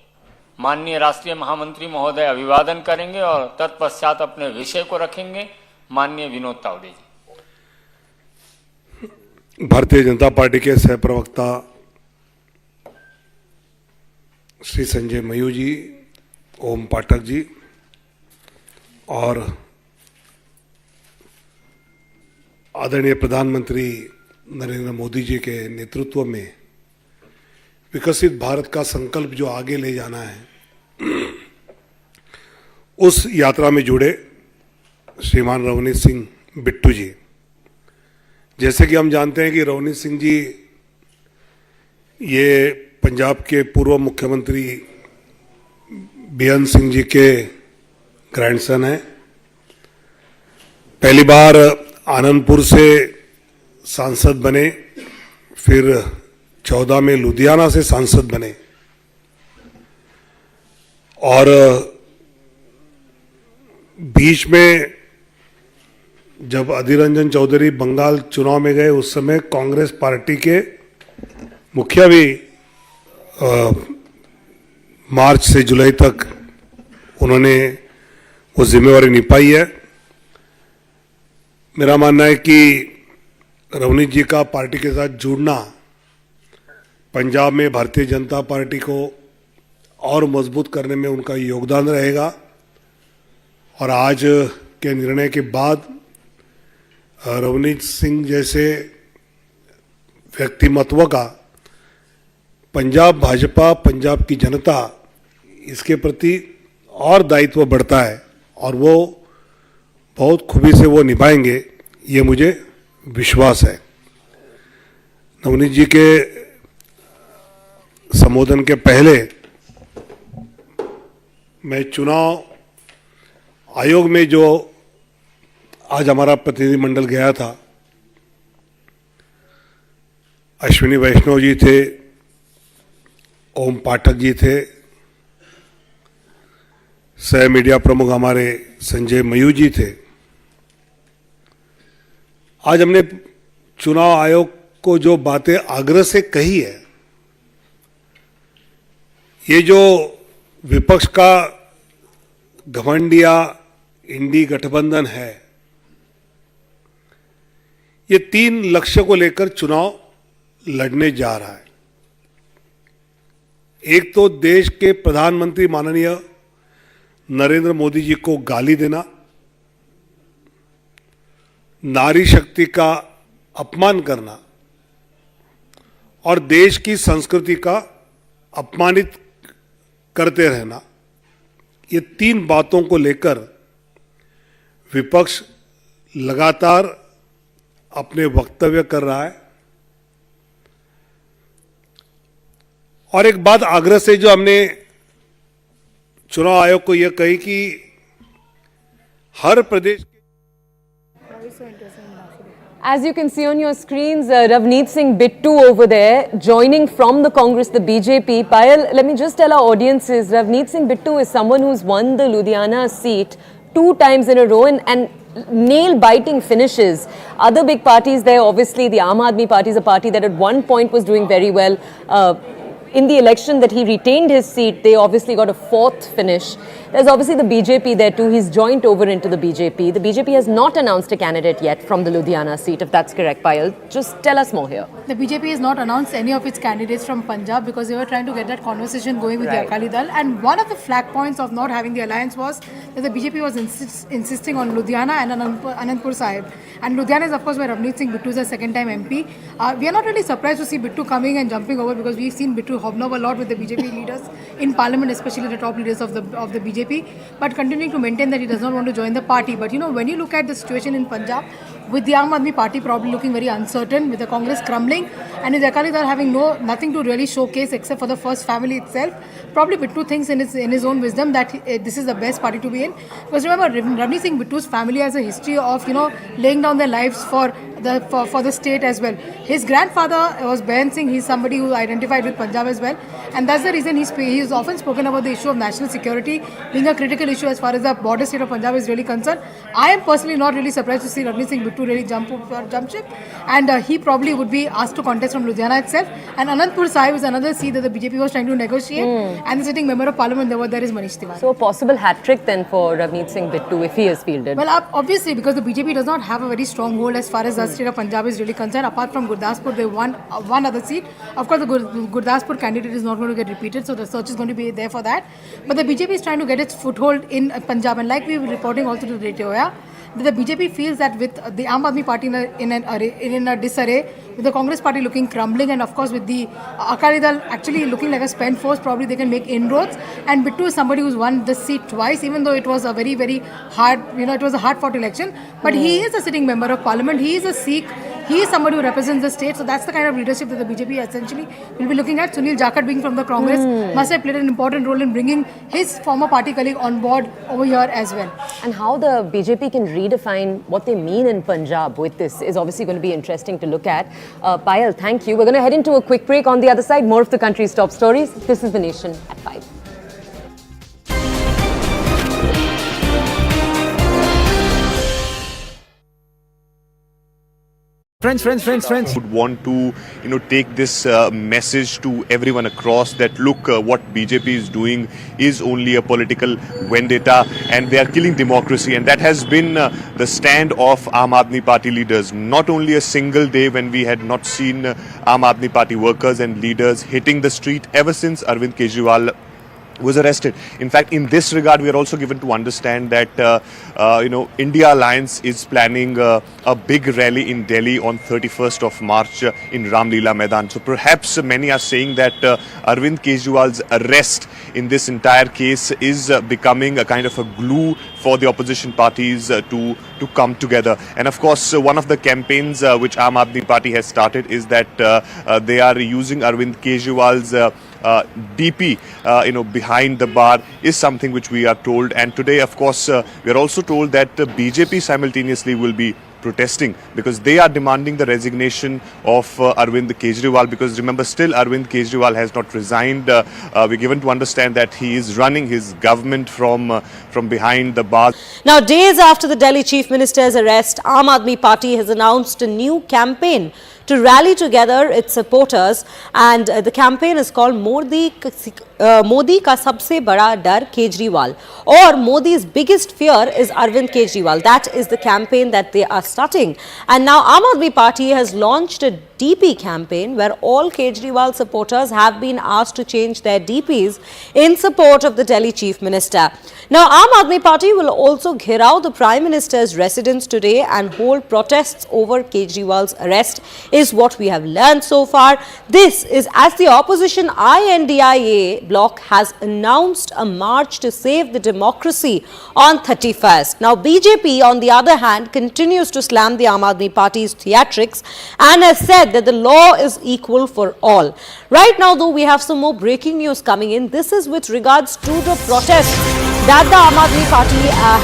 माननीय राष्ट्रीय महामंत्री महोदय अभिवादन करेंगे और तत्पश्चात अपने विषय को रखेंगे माननीय विनोद तावरे जी। भारतीय जनता पार्टी के सह प्रवक्ता श्री संजय मयूर जी, ओम पाठक जी और आदरणीय प्रधानमंत्री नरेंद्र मोदी जी के नेतृत्व में विकसित भारत का संकल्प जो आगे ले जाना है, उस यात्रा में जुड़े श्रीमान रवनीत सिंह बिट्टू जी। जैसे कि हम जानते हैं कि रवनीत सिंह जी ये पंजाब के पूर्व मुख्यमंत्री बीएन सिंह जी के ग्रैंडसन हैं। पहली बार आनंदपुर से सांसद बने, फिर 14 में लुधियाना से सांसद बने और बीच में जब अधीर रंजन चौधरी बंगाल चुनाव में गए, उस समय कांग्रेस पार्टी के मुखिया भी मार्च से जुलाई तक उन्होंने वो जिम्मेवारी निभाई है। मेरा मानना है कि रवनीत जी का पार्टी के साथ जुड़ना पंजाब में भारतीय जनता पार्टी को और मजबूत करने में उनका योगदान रहेगा और आज के निर्णय के बाद रवनीत सिंह जैसे व्यक्तिमत्व का पंजाब भाजपा, पंजाब की जनता इसके प्रति और दायित्व बढ़ता है और वो बहुत खूबी से वो निभाएंगे, ये मुझे विश्वास है। रवनीत जी के संबोधन के पहले मैं चुनाव आयोग में जो आज हमारा प्रतिनिधिमंडल गया था, अश्विनी वैष्णव जी थे, ओम पाठक जी थे, सह मीडिया प्रमुख हमारे संजय मयूर जी थे। आज हमने चुनाव आयोग को जो बातें आग्रह से कही है, ये जो विपक्ष का घमंडिया इंडी गठबंधन है, ये 3 लक्ष्य को लेकर चुनाव लड़ने जा रहा है। एक तो देश के प्रधानमंत्री माननीय नरेंद्र मोदी जी को गाली देना, नारी शक्ति का अपमान करना और देश की संस्कृति का अपमानित करते रहना, ये 3 बातों को लेकर विपक्ष लगातार अपने वक्तव्य कर रहा है। और एक बात आग्रह से जो हमने चुनाव आयोग को यह कही कि हर प्रदेश As you can see on your screens, Ravneet Singh Bittu over there, joining from the Congress, the BJP. Payal, let me just tell our audiences, Ravneet Singh Bittu is someone who's won the Ludhiana seat 2 times in a row and nail-biting finishes. Other big parties there, obviously the Aam Aadmi Party is a party that at one point was doing very well. In the election that he retained his seat, they obviously got a 4th finish. There's obviously the BJP there too. He's joined over into the BJP. The BJP has not announced a candidate yet from the Ludhiana seat, if that's correct, Payal. Just tell us more here. The BJP has not announced any of its candidates from Punjab because they were trying to get that conversation going with the Akali Dal. And one of the flag points of not having the alliance was that the BJP was insisting on Ludhiana and Anandpur Sahib. And Ludhiana is of course where Ravneet Singh Bittu is a second-time MP. We are not really surprised to see Bittu coming and jumping over because we've seen Bittu hobnob a lot with the BJP leaders in Parliament, especially the top leaders of the BJP, but continuing to maintain that he does not want to join the party. But you know, when you look at the situation in Punjab, with the Aam Aadmi Party probably looking very uncertain, with the Congress crumbling, and with Akali Dal having nothing to really showcase except for the first family itself. Probably Bitu thinks in his own wisdom that this is the best party to be in. Because remember, Ravneet Singh Bitu's family has a history of laying down their lives for the state as well. His grandfather was Behan Singh. He's somebody who identified with Punjab as well, and that's the reason he's often spoken about the issue of national security being a critical issue as far as the border state of Punjab is really concerned. I am personally not really surprised to see Ravneet Singh Bitu really jump ship, and he probably would be asked to contest from Ludhiana itself. And Anandpur Sahib is another seat that the BJP was trying to negotiate, and the sitting member of parliament there is Manish Tiwari. So a possible hat trick then for Ravneet Singh Bitu if he is fielded. Well, obviously, because the BJP does not have a very strong hold as far as the state of Punjab is really concerned. Apart from Gurdaspur, they won one other seat. Of course, the Gurdaspur candidate is not going to get repeated, so the search is going to be there for that. But the BJP is trying to get its foothold in Punjab, and like we were reporting also to the Retoya, the BJP feels that with the Aam Aadmi Party in a disarray, with the Congress Party looking crumbling, and of course with the Akali Dal actually looking like a spent force, probably they can make inroads. And Bitu is somebody who's won the seat twice, even though it was a very, very hard, it was a hard-fought election. But he is a sitting member of parliament. He is a Sikh. He is somebody who represents the state. So that's the kind of leadership that the BJP essentially will be looking at. Sunil Jakhar being from the Congress must have played an important role in bringing his former party colleague on board over here as well. And how the BJP can redefine what they mean in Punjab with this is obviously going to be interesting to look at. Payal, thank you. We're going to head into a quick break. On the other side, more of the country's top stories. This is The Nation at 5. Friends would want to take this message to everyone across that look, what BJP is doing is only a political vendetta and they are killing democracy, and that has been the stand of Aam Aadmi Party leaders. Not only a single day when we had not seen Aam Aadmi Party workers and leaders hitting the street ever since Arvind Kejriwal was arrested. In fact, in this regard, we are also given to understand that India Alliance is planning a big rally in Delhi on 31st of March in Ramleela Maidan. So perhaps many are saying that Arvind Kejriwal's arrest in this entire case is becoming a kind of a glue for the opposition parties to come together. And of course, one of the campaigns which Aam Aadmi Party has started is that they are using Arvind Kejriwal's DP, behind the bar is something which we are told. And today, of course, we are also told that BJP simultaneously will be protesting because they are demanding the resignation of Arvind Kejriwal, because remember, still Arvind Kejriwal has not resigned. We're given to understand that he is running his government from behind the bars. Now, days after the Delhi Chief Minister's arrest, Aam Aadmi Party has announced a new campaign to rally together its supporters, and the campaign is called Modi Ka Sabse Bada Dar Kejriwal, or Modi's biggest fear is Arvind Kejriwal. That is the campaign that they are starting. And now Aam Aadmi Party has launched a DP campaign where all Kejriwal supporters have been asked to change their DPs in support of the Delhi Chief Minister. Now, Aam Aadmi Party will also gheraw the Prime Minister's residence today and hold protests over Kejriwal's arrest, is what we have learned so far. This is as the opposition INDIA bloc has announced a march to save the democracy on 31st. Now, BJP, on the other hand, continues to slam the Aam Aadmi Party's theatrics and has said that the law is equal for all. Right now, though, we have some more breaking news coming in. This is with regards to the protest that the Aam Aadmi Party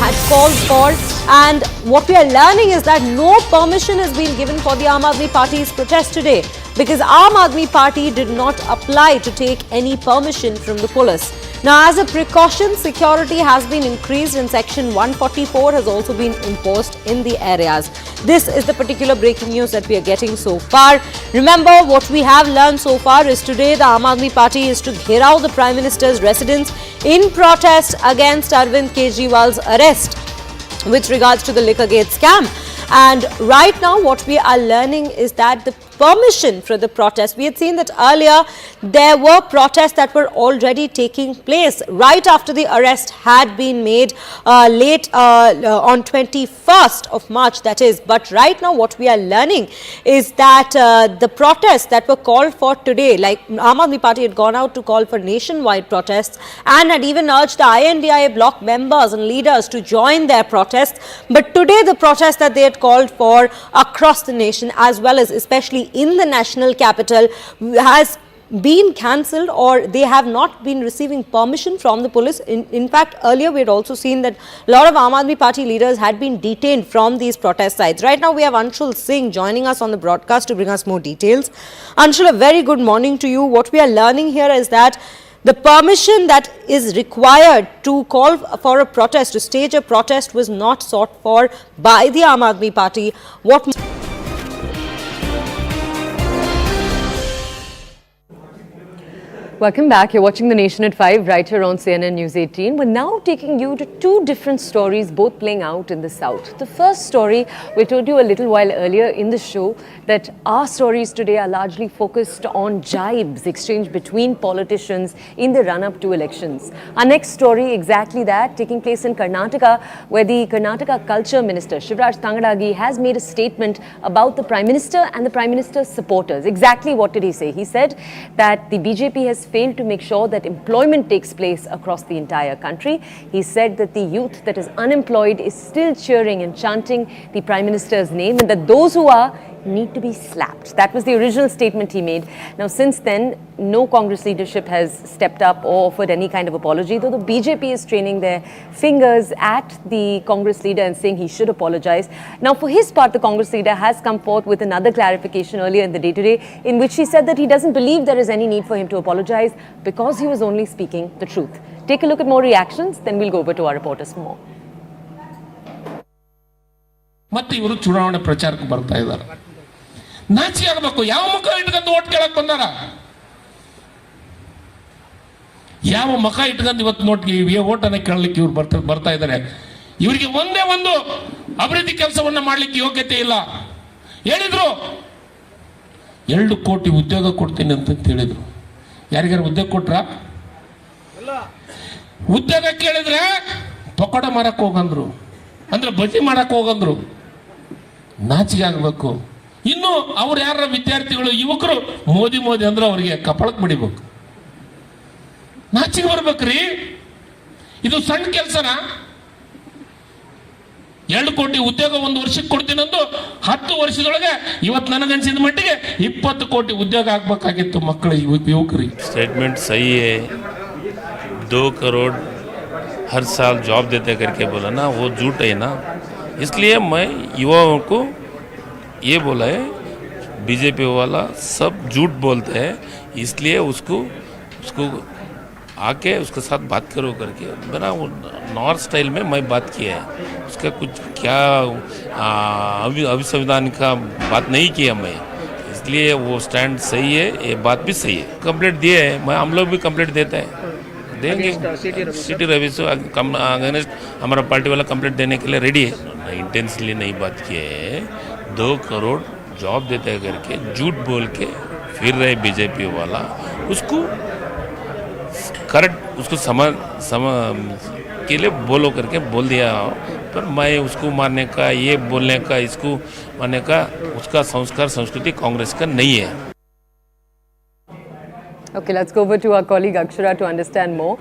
had called for, and what we are learning is that no permission has been given for the Aam Aadmi Party's protest today, because Aam Aadmi Party did not apply to take any permission from the police. Now, as a precaution, security has been increased and Section 144 has also been imposed in the areas. This is the particular breaking news that we are getting so far. Remember, what we have learned so far is today the Aam Aadmi Party is to gheraw the Prime Minister's residence in protest against Arvind Kejriwal's arrest with regards to the Liquorgate scam. And right now, what we are learning is that the permission for the protest. We had seen that earlier there were protests that were already taking place right after the arrest had been made late on 21st of March, that is. But right now what we are learning is that the protests that were called for today, like Aam Aadmi Party had gone out to call for nationwide protests and had even urged the INDIA bloc members and leaders to join their protests. But today the protest that they had called for across the nation, as well as especially in the national capital, has been cancelled, or they have not been receiving permission from the police. In fact, earlier we had also seen that a lot of Aam Aadmi Party leaders had been detained from these protest sites. Right now we have Anshul Singh joining us on the broadcast to bring us more details. Anshul, a very good morning to you. What we are learning here is that the permission that is required to call for a protest, to stage a protest, was not sought for by the Aam Aadmi Party. What Welcome back. You're watching The Nation at 5 right here on CNN News 18. We're now taking you to two different stories, both playing out in the South. The first story, we told you a little while earlier in the show that our stories today are largely focused on jibes exchanged between politicians in the run-up to elections. Our next story, exactly that, taking place in Karnataka, where the Karnataka Culture Minister, Shivraj Tangadagi, has made a statement about the Prime Minister and the Prime Minister's supporters. Exactly what did he say? He said that the BJP has failed to make sure that employment takes place across the entire country. He said that the youth that is unemployed is still cheering and chanting the Prime Minister's name, and that those who are need to be slapped. That was the original statement he made. Now, since then, no Congress leadership has stepped up or offered any kind of apology, though the BJP is straining their fingers at the Congress leader and saying he should apologize. Now, for his part, the Congress leader has come forth with another clarification earlier in the day today, in which he said that he doesn't believe there is any need for him to apologize because he was only speaking the truth. Take a look at more reactions, then we'll go over to our reporters for more. ಮತ್ತೆ ಇವರು ಚುನಾವಣೆ ಪ್ರಚಾರಕ್ಕೆ ಬರ್ತಾ ಇದ್ದಾರೆ. ನಾಚಿ ಆಗಬೇಕು. ಯಾವ ಮುಖ ಇಟ್ಕೊಂಡು ಓಟ್ ಕೇಳಕ್ ಬಂದಾರ? ಯಾವ ಮುಖ ಇಟ್ಕೊಂಡು ಇವತ್ತು ಓಟನ್ನ ಕೇಳಲಿಕ್ಕೆ ಇವ್ರು ಬರ್ತಾ ಇದ್ದಾರೆ? ಇವರಿಗೆ ಒಂದೇ ಒಂದು ಅಭಿವೃದ್ಧಿ ಕೆಲಸವನ್ನ ಮಾಡಲಿಕ್ಕೆ ಯೋಗ್ಯತೆ ಇಲ್ಲ. ಹೇಳಿದ್ರು 2 ಕೋಟಿ ಉದ್ಯೋಗ ಕೊಡ್ತೀನಿ ಅಂತ ಹೇಳಿದ್ರು. ಯಾರಿಗಾರು ಉದ್ಯೋಗ ಕೊಟ್ರ? ಉದ್ಯೋಗ ಕೇಳಿದ್ರೆ ಪಕೋಡ ಮಾರಕ್ ಹೋಗಂದ್ರು, ಅಂದ್ರೆ ಬಜ್ಜಿ ಮಾಡಕ್ ಹೋಗಂದ್ರು. ನಾಚಿಗೆ ಆಗಬೇಕು. ಇನ್ನು ಅವ್ರು ಯಾರ ವಿದ್ಯಾರ್ಥಿಗಳು ಯುವಕರು ಮೋದಿ ಅಂದ್ರೆ ಅವರಿಗೆ ಕಪಾಳಕ್ಕೆ ಬಡಿಬೇಕು. ನಾಚಿಗೆ ಬರ್ಬೇಕ್ರಿ. ಇದು ಸಣ್ಣ ಕೆಲಸನ? 2 ಕೋಟಿ ಉದ್ಯೋಗ 1 ವರ್ಷಕ್ಕೆ ಕೊಡ್ತೀನಂದು 10 ವರ್ಷದೊಳಗೆ ಇವತ್ತು ನನಗನ್ಸಿದ ಮಟ್ಟಿಗೆ 20 ಕೋಟಿ ಉದ್ಯೋಗ ಆಗ್ಬೇಕಾಗಿತ್ತು ಮಕ್ಕಳು ಯುವಕರಿಗೆ. स्टेटमेंट सही है. 2 करोड़ हर साल जॉब देते करके बोला ना, वो झूठ है ना. इसलिए मैं युवाओं को ये बोला है, बीजेपी वाला सब झूठ बोलते हैं, इसलिए उसको आके उसके साथ बात करो करके मेरा वो नॉर्थ स्टाइल में मैं बात किया है. उसका कुछ क्या अभी संविधान का बात नहीं किया मैं, इसलिए वो स्टैंड सही है, ये बात भी सही है. कंप्लेंट दिए है, मैं हम लोग भी कंप्लेंट देते हैं, देंगे. सिटी रवि से अगेंस्ट हमारा पार्टी वाला कंप्लेंट देने के लिए रेडी है. इंटेंसली नहीं बात किए है. 2 करोड़ जॉब देते करके झूठ बोल के फिर रहे बीजेपी वाला. उसको करेक्ट, उसको सम के लिए बोलो करके बोल दिया. पर मैं उसको मारने का, ये बोलने का, इसको मारने का, उसका संस्कार संस्कृति कांग्रेस का नहीं है. Okay, let's go over to our colleague Akshara to understand more.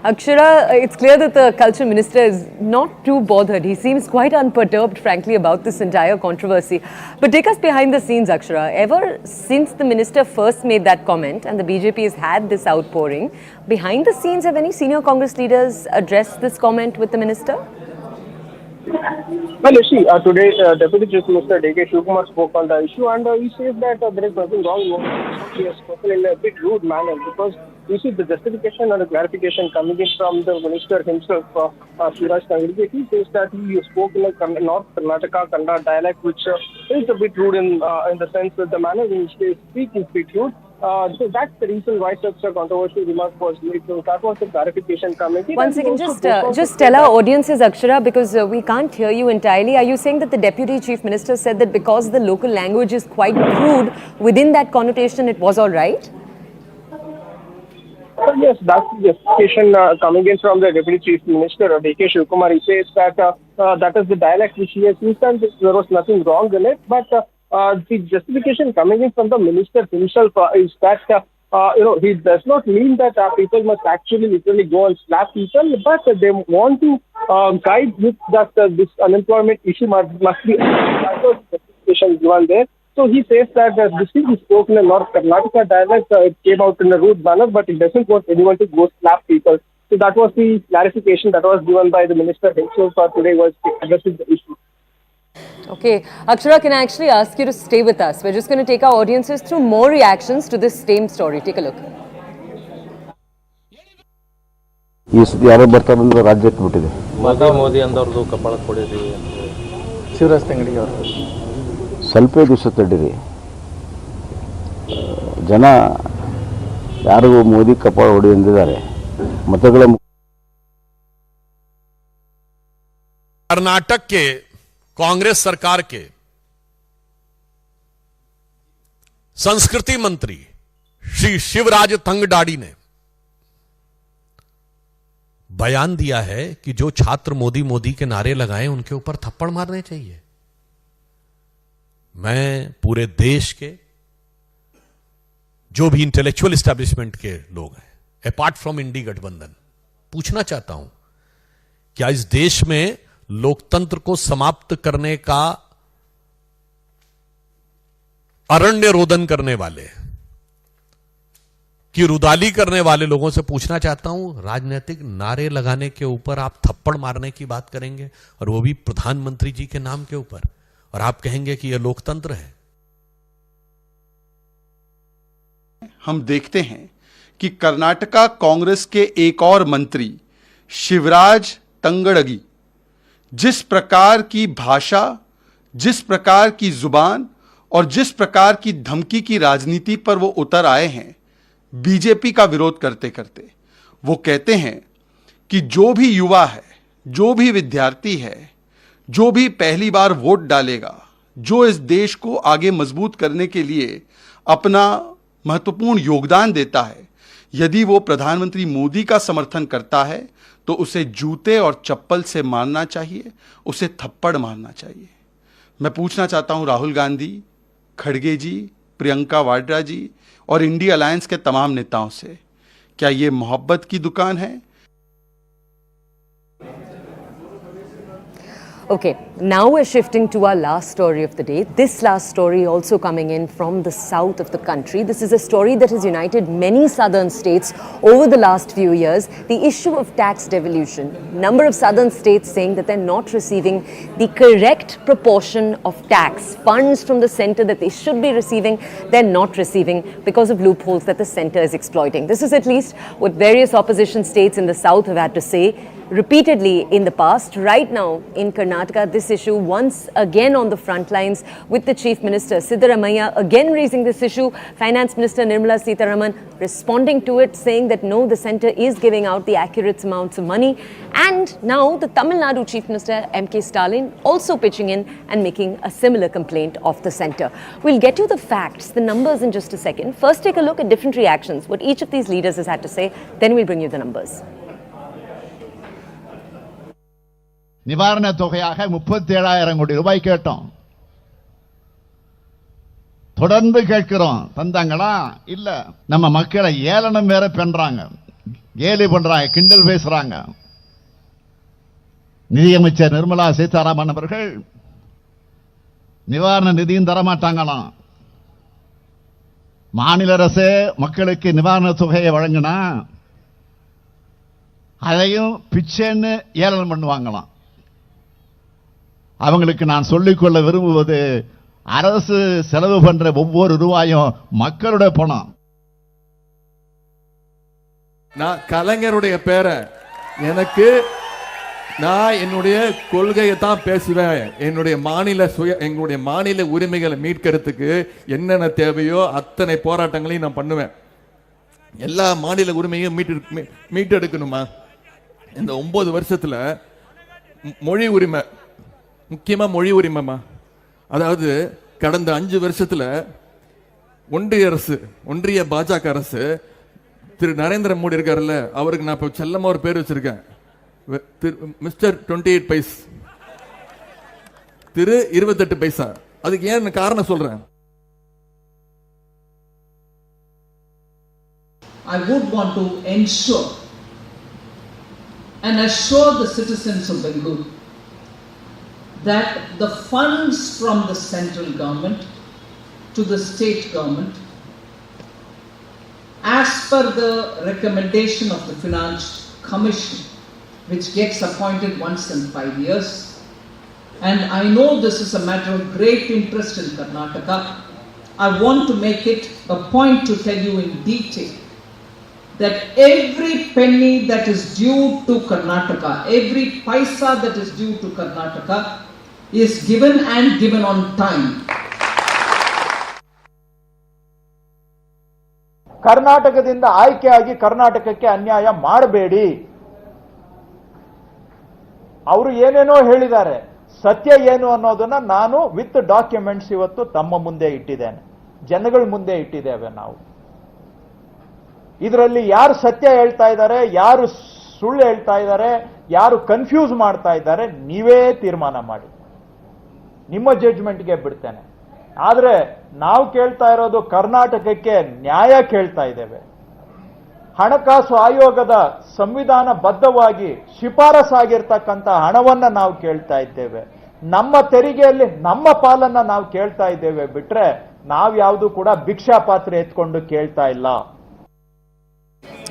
Akshara, it's clear that the culture minister is not too bothered. He seems quite unperturbed, frankly, about this entire controversy. But take us behind the scenes, Akshara. Ever since the minister first made that comment and the BJP has had this outpouring, behind the scenes, have any senior Congress leaders addressed this comment with the minister? Well, you see, today Deputy Chief Minister D.K. Shivkumar spoke on the issue, and he says that there is nothing wrong. He has spoken in a bit rude manner, because you see the justification and the clarification coming in from the minister himself, Shivraj Tangadagi. He says that he spoke in a North Karnataka Kannada dialect, which is a bit rude in the sense that the manner in which they speak is a bit rude. So that's the reason why such a controversial remark was made. So that was the clarification coming. Once again, just tell our audiences, Akshara, because we can't hear you entirely. Are you saying that the Deputy Chief Minister said that because the local language is quite crude, within that connotation it was all right? Yes, that's the justification coming in from the Deputy Chief Minister, D.K. Shivkumar. He says that that is the dialect which he has used and there was nothing wrong in it. But the justification coming in from the minister himself is that, he does not mean that people must actually literally go and slap people, but they want to guide with that this unemployment issue must be. That was the justification given there. So he says that this is spoken in North Karnataka dialect. It came out in a rude manner, but it doesn't want anyone to go slap people. So that was the clarification that was given by the minister himself today was addressing the issue. Okay, Akshara, can I actually ask you to stay with us? We're just going to take our audiences through more reactions to this same story. Take a look. ಯಾರೋ ಬರ್ತಾ ಬಂದು ರಾಜ್ಯಕ್ಕೆ ಬಿಟ್ಟಿದೆ. ಮೋದಿ ಅಂದವ್ರದ್ದು ಕಪಾಳ ಕೊಡಿರಿ ಶಿವರಾಜ್ ತಂಗಡಿ ಅವರು ಸ್ವಲ್ಪ ದಿವಸ ತಡೀರಿ. ಜನ ಯಾರಿಗೂ ಮೋದಿ ಕಪಾಳ ಹೊಡಿ ಎಂದಿದ್ದಾರೆ. मतगल कर्नाटक के कांग्रेस सरकार के संस्कृति मंत्री श्री शिवराज तंगडाड़ी ने बयान दिया है कि जो छात्र मोदी मोदी के नारे लगाए उनके ऊपर थप्पड़ मारने चाहिए। मैं पूरे देश के जो भी इंटेलेक्चुअल एस्टैब्लिशमेंट के लोग हैं अपार्ट फ्रॉम इंडी गठबंधन पूछना चाहता हूं, क्या इस देश में लोकतंत्र को समाप्त करने का अरण्य रोदन करने वाले की रुदाली करने वाले लोगों से पूछना चाहता हूं, राजनीतिक नारे लगाने के ऊपर आप थप्पड़ मारने की बात करेंगे और वो भी प्रधानमंत्री जी के नाम के ऊपर, और आप कहेंगे कि यह लोकतंत्र है? हम देखते हैं कि कर्नाटका कांग्रेस के एक और मंत्री शिवराज तंगड़गी जिस प्रकार की भाषा, जिस प्रकार की जुबान और जिस प्रकार की धमकी की राजनीति पर वो उतर आए हैं बीजेपी का विरोध करते करते, वो कहते हैं कि जो भी युवा है, जो भी विद्यार्थी है, जो भी पहली बार वोट डालेगा, जो इस देश को आगे मजबूत करने के लिए अपना महत्वपूर्ण योगदान देता है, यदि वो प्रधानमंत्री मोदी का समर्थन करता है तो उसे जूते और चप्पल से मारना चाहिए, उसे थप्पड़ मारना चाहिए। मैं पूछना चाहता हूं राहुल गांधी, खड़गे जी, प्रियंका वाड्रा जी और इंडी अलायंस के तमाम नेताओं से, क्या ये मोहब्बत की दुकान है? Okay, now we're shifting to our last story of the day. This last story also coming in from the south of the country. This is a story that has united many southern states over the last few years. The issue of tax devolution. Number of southern states saying that they're not receiving the correct proportion of tax. Funds from the center that they should be receiving, they're not receiving because of loopholes that the center is exploiting. This is at least what various opposition states in the south have had to say repeatedly in the past. Right now in Karnataka, this issue once again on the front lines with the Chief Minister Siddaramaiah again raising this issue. Finance Minister Nirmala Sitharaman responding to it, saying that no, the centre is giving out the accurate amounts of money. And now the Tamil Nadu Chief Minister M.K. Stalin also pitching in and making a similar complaint of the centre. We'll get you the facts, the numbers in just a second. First take a look at different reactions, what each of these leaders has had to say, then we'll bring you the numbers. நிவாரண தொகையாக 37,000 கோடி ரூபாய் கேட்டோம். தொடர்ந்து கேட்கிறோம். தந்தாங்களா? இல்ல. நம்ம மக்களை ஏளனம் வேற பண்றாங்க, கேலி பண்றாங்க, கிண்டல் பேசுறாங்க. நிதியமைச்சர் நிர்மலா சீதாராமன் அவர்கள் நிவாரண நிதியும் தர மாட்டாங்களாம். மாநில அரசு மக்களுக்கு நிவாரண தொகையை வழங்கினா அதையும் பிச்சைன்னு ஏளனம் பண்ணுவாங்களாம். அவங்களுக்கு நான் சொல்லிக்கொள்ள விரும்புவது, அரசு செலவு பண்ற ஒவ்வொரு ரூபாயும் மக்களுடைய பணம். நான் கலைஞருடைய பேரை எனக்கு நான் என்னுடைய கொள்கையை தான் பேசுவேன். என்னுடைய எங்களுடைய மாநில உரிமைகளை மீட்கிறதுக்கு என்னென்ன தேவையோ அத்தனை போராட்டங்களையும் நான் பண்ணுவேன். எல்லா மாநில உரிமையும் மீட்டெடுக்கணுமா? இந்த 9 வருஷத்துல மொழி உரிமை, முக்கியமா மொழி உரிமைமா, அதாவது கடந்த 5 வருஷத்துல ஒன்றிய பாஜக அரசு திரு நரேந்திர மோடி இருக்காருல்ல, அவருக்கு நான் இப்ப செல்லமா ஒரு பேர் வச்சிருக்கேன், மிஸ்டர் 28 பைஸ், திரு 28 பைசா. அதுக்கு ஏன் காரணம் சொல்றேன். I would want to ensure and assure the citizens of Bengal that the funds from the central government to the state government, as per the recommendation of the Finance Commission, which gets appointed once in 5 years, and I know this is a matter of great interest in Karnataka, I want to make it a point to tell you in detail that every penny that is due to Karnataka, every paisa that is due to Karnataka is given and given on time. ಕರ್ನಾಟಕದಿಂದ ಆಯ್ಕೆಯಾಗಿ ಕರ್ನಾಟಕಕ್ಕೆ ಅನ್ಯಾಯ ಮಾಡಬೇಡಿ. ಅವರು ಏನೇನೋ ಹೇಳಿದ್ದಾರೆ, ಸತ್ಯ ಏನು ಅನ್ನೋದನ್ನ ನಾನು ವಿತ್ ಡಾಕ್ಯುಮೆಂಟ್ಸ್ ಇವತ್ತು ತಮ್ಮ ಮುಂದೆ ಇಟ್ಟಿದ್ದೇನೆ, ಜನಗಳ ಮುಂದೆ ಇಟ್ಟಿದ್ದೇವೆ. ನಾವು ಇದರಲ್ಲಿ ಯಾರು ಸತ್ಯ ಹೇಳ್ತಾ ಇದ್ದಾರೆ, ಯಾರು ಸುಳ್ಳು ಹೇಳ್ತಾ ಇದ್ದಾರೆ, ಯಾರು ಕನ್ಫ್ಯೂಸ್ ಮಾಡ್ತಾ ಇದ್ದಾರೆ, ನೀವೇ ತೀರ್ಮಾನ ಮಾಡಿ, ನಿಮ್ಮ ಜಡ್ಜ್ಮೆಂಟ್ಗೆ ಬಿಡ್ತೇನೆ. ಆದ್ರೆ ನಾವು ಕೇಳ್ತಾ ಇರೋದು ಕರ್ನಾಟಕಕ್ಕೆ ನ್ಯಾಯ ಕೇಳ್ತಾ ಇದ್ದೇವೆ. ಹಣಕಾಸು ಆಯೋಗದ ಸಂವಿಧಾನಬದ್ಧವಾಗಿ ಶಿಫಾರಸಾಗಿರ್ತಕ್ಕಂಥ ಹಣವನ್ನ ನಾವು ಕೇಳ್ತಾ ಇದ್ದೇವೆ. ನಮ್ಮ ತೆರಿಗೆಯಲ್ಲಿ ನಮ್ಮ ಪಾಲನ್ನ ನಾವು ಕೇಳ್ತಾ ಇದ್ದೇವೆ ಬಿಟ್ರೆ ನಾವು ಯಾವುದು ಕೂಡ ಭಿಕ್ಷಾ ಪಾತ್ರೆ ಎತ್ಕೊಂಡು ಕೇಳ್ತಾ ಇಲ್ಲ.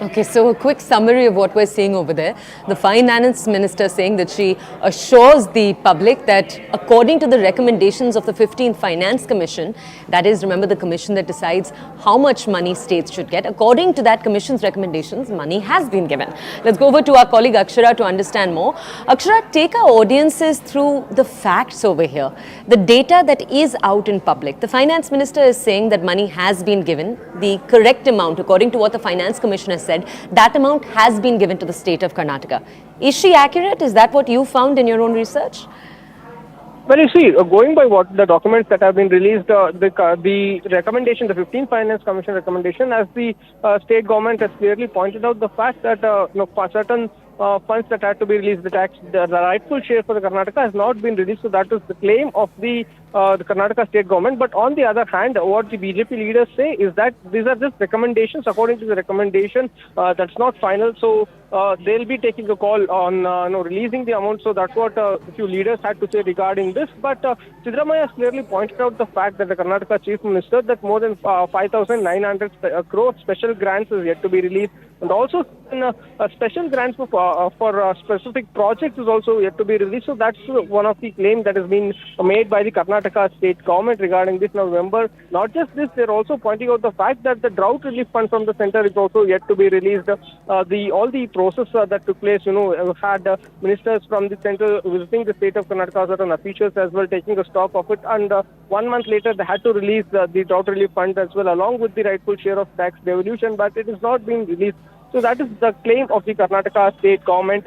Okay, so a quick summary of what we're seeing over there. The finance minister saying that she assures the public that according to the recommendations of the 15th Finance Commission, that is, remember, the commission that decides how much money states should get, according to that commission's recommendations, money has been given. Let's go over to our colleague Akshara to understand more. Akshara, take our audiences through the facts over here, the data that is out in public. The finance minister is saying that money has been given, the correct amount, according to what the finance commissioner said, that amount has been given to the state of Karnataka. Is she accurate? Is that what you found in your own research? Well, you see, going by what the documents that have been released, the recommendation, the 15th Finance Commission recommendation, as the state government has clearly pointed out the fact that certain funds that had to be released, the rightful share for the Karnataka has not been released. So that is the claim of the Karnataka state government. But on the other hand, what the BJP leaders say is that these are just recommendations. According to the recommendation, that's not final. So they'll be taking a call on releasing the amount. So that's what a few leaders had to say regarding this. But Siddaramaiah has clearly pointed out the fact that the Karnataka chief minister that more than 5,900 crore special grants is yet to be released. And also special grants for specific projects is also yet to be released. So that's one of the claims that has been made by the Karnataka state government regarding this. Now remember, not just this, they're also pointing out the fact that the drought relief fund from the center is also yet to be released. All the process that took place, had ministers from the center visiting the state of Karnataka, certain officials as well taking a stock of it. And 1 month later, they had to release the drought relief fund as well, along with the rightful share of tax devolution, but it is not being released. So that is the claim of the Karnataka state government.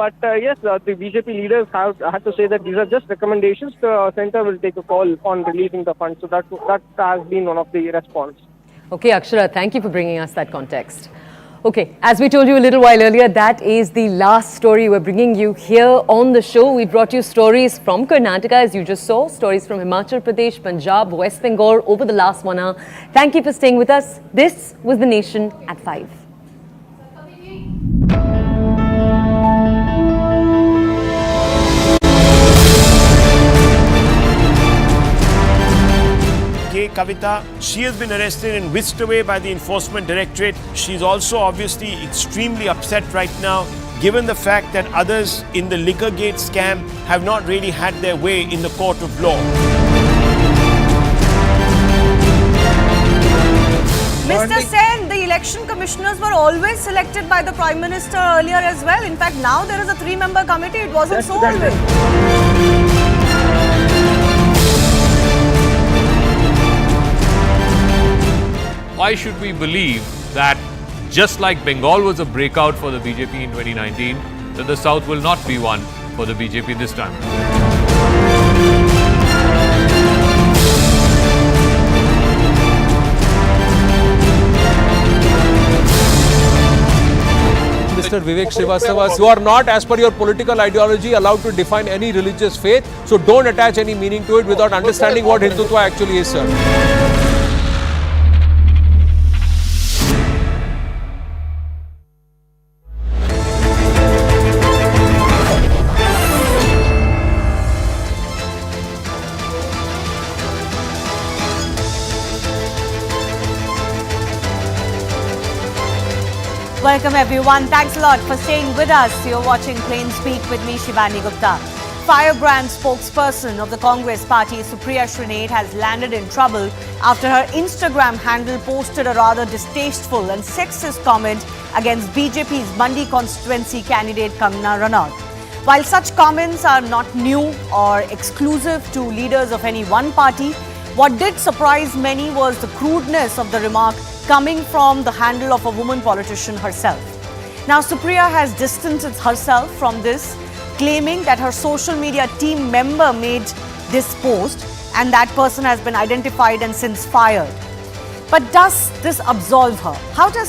But yes, the BJP leaders had to say that these are just recommendations. The center will take a call on releasing the funds. So that has been one of the response. Okay, Akshara, thank you for bringing us that context. Okay, as we told you a little while earlier, that is the last story we're bringing you here on the show. We brought you stories from Karnataka, as you just saw, stories from Himachal Pradesh, Punjab, West Bengal over the last 1 hour. Thank you for staying with us. This was The Nation at 5. Kavita, she has been arrested and whisked away by the Enforcement Directorate. She's also obviously extremely upset right now, given the fact that others in the Liquorgate scam have not really had their way in the court of law. Mr. Sen, the election commissioners were always selected by the Prime Minister earlier as well. In fact, now there is a 3-member committee. It wasn't so always. Why should we believe that just like Bengal was a breakout for the BJP in 2019, that the South will not be one for the BJP this time? Mr. Vivek Srivastava, you are not, as per your political ideology, allowed to define any religious faith. So don't attach any meaning to it without understanding what Hindutva actually is, sir. Welcome everyone. Thanks a lot for staying with us. You're watching Plain Speak with me, Shivani Gupta. Firebrand spokesperson of the Congress party, Supriya Shrinate, has landed in trouble after her Instagram handle posted a rather distasteful and sexist comment against BJP's Mandi constituency candidate Kangana Ranaut. While such comments are not new or exclusive to leaders of any one party, what did surprise many was the crudeness of the remark coming from the handle of a woman politician herself. Now, Supriya has distanced herself from this, claiming that her social media team member made this post and that person has been identified and since fired. But does this absolve her? How does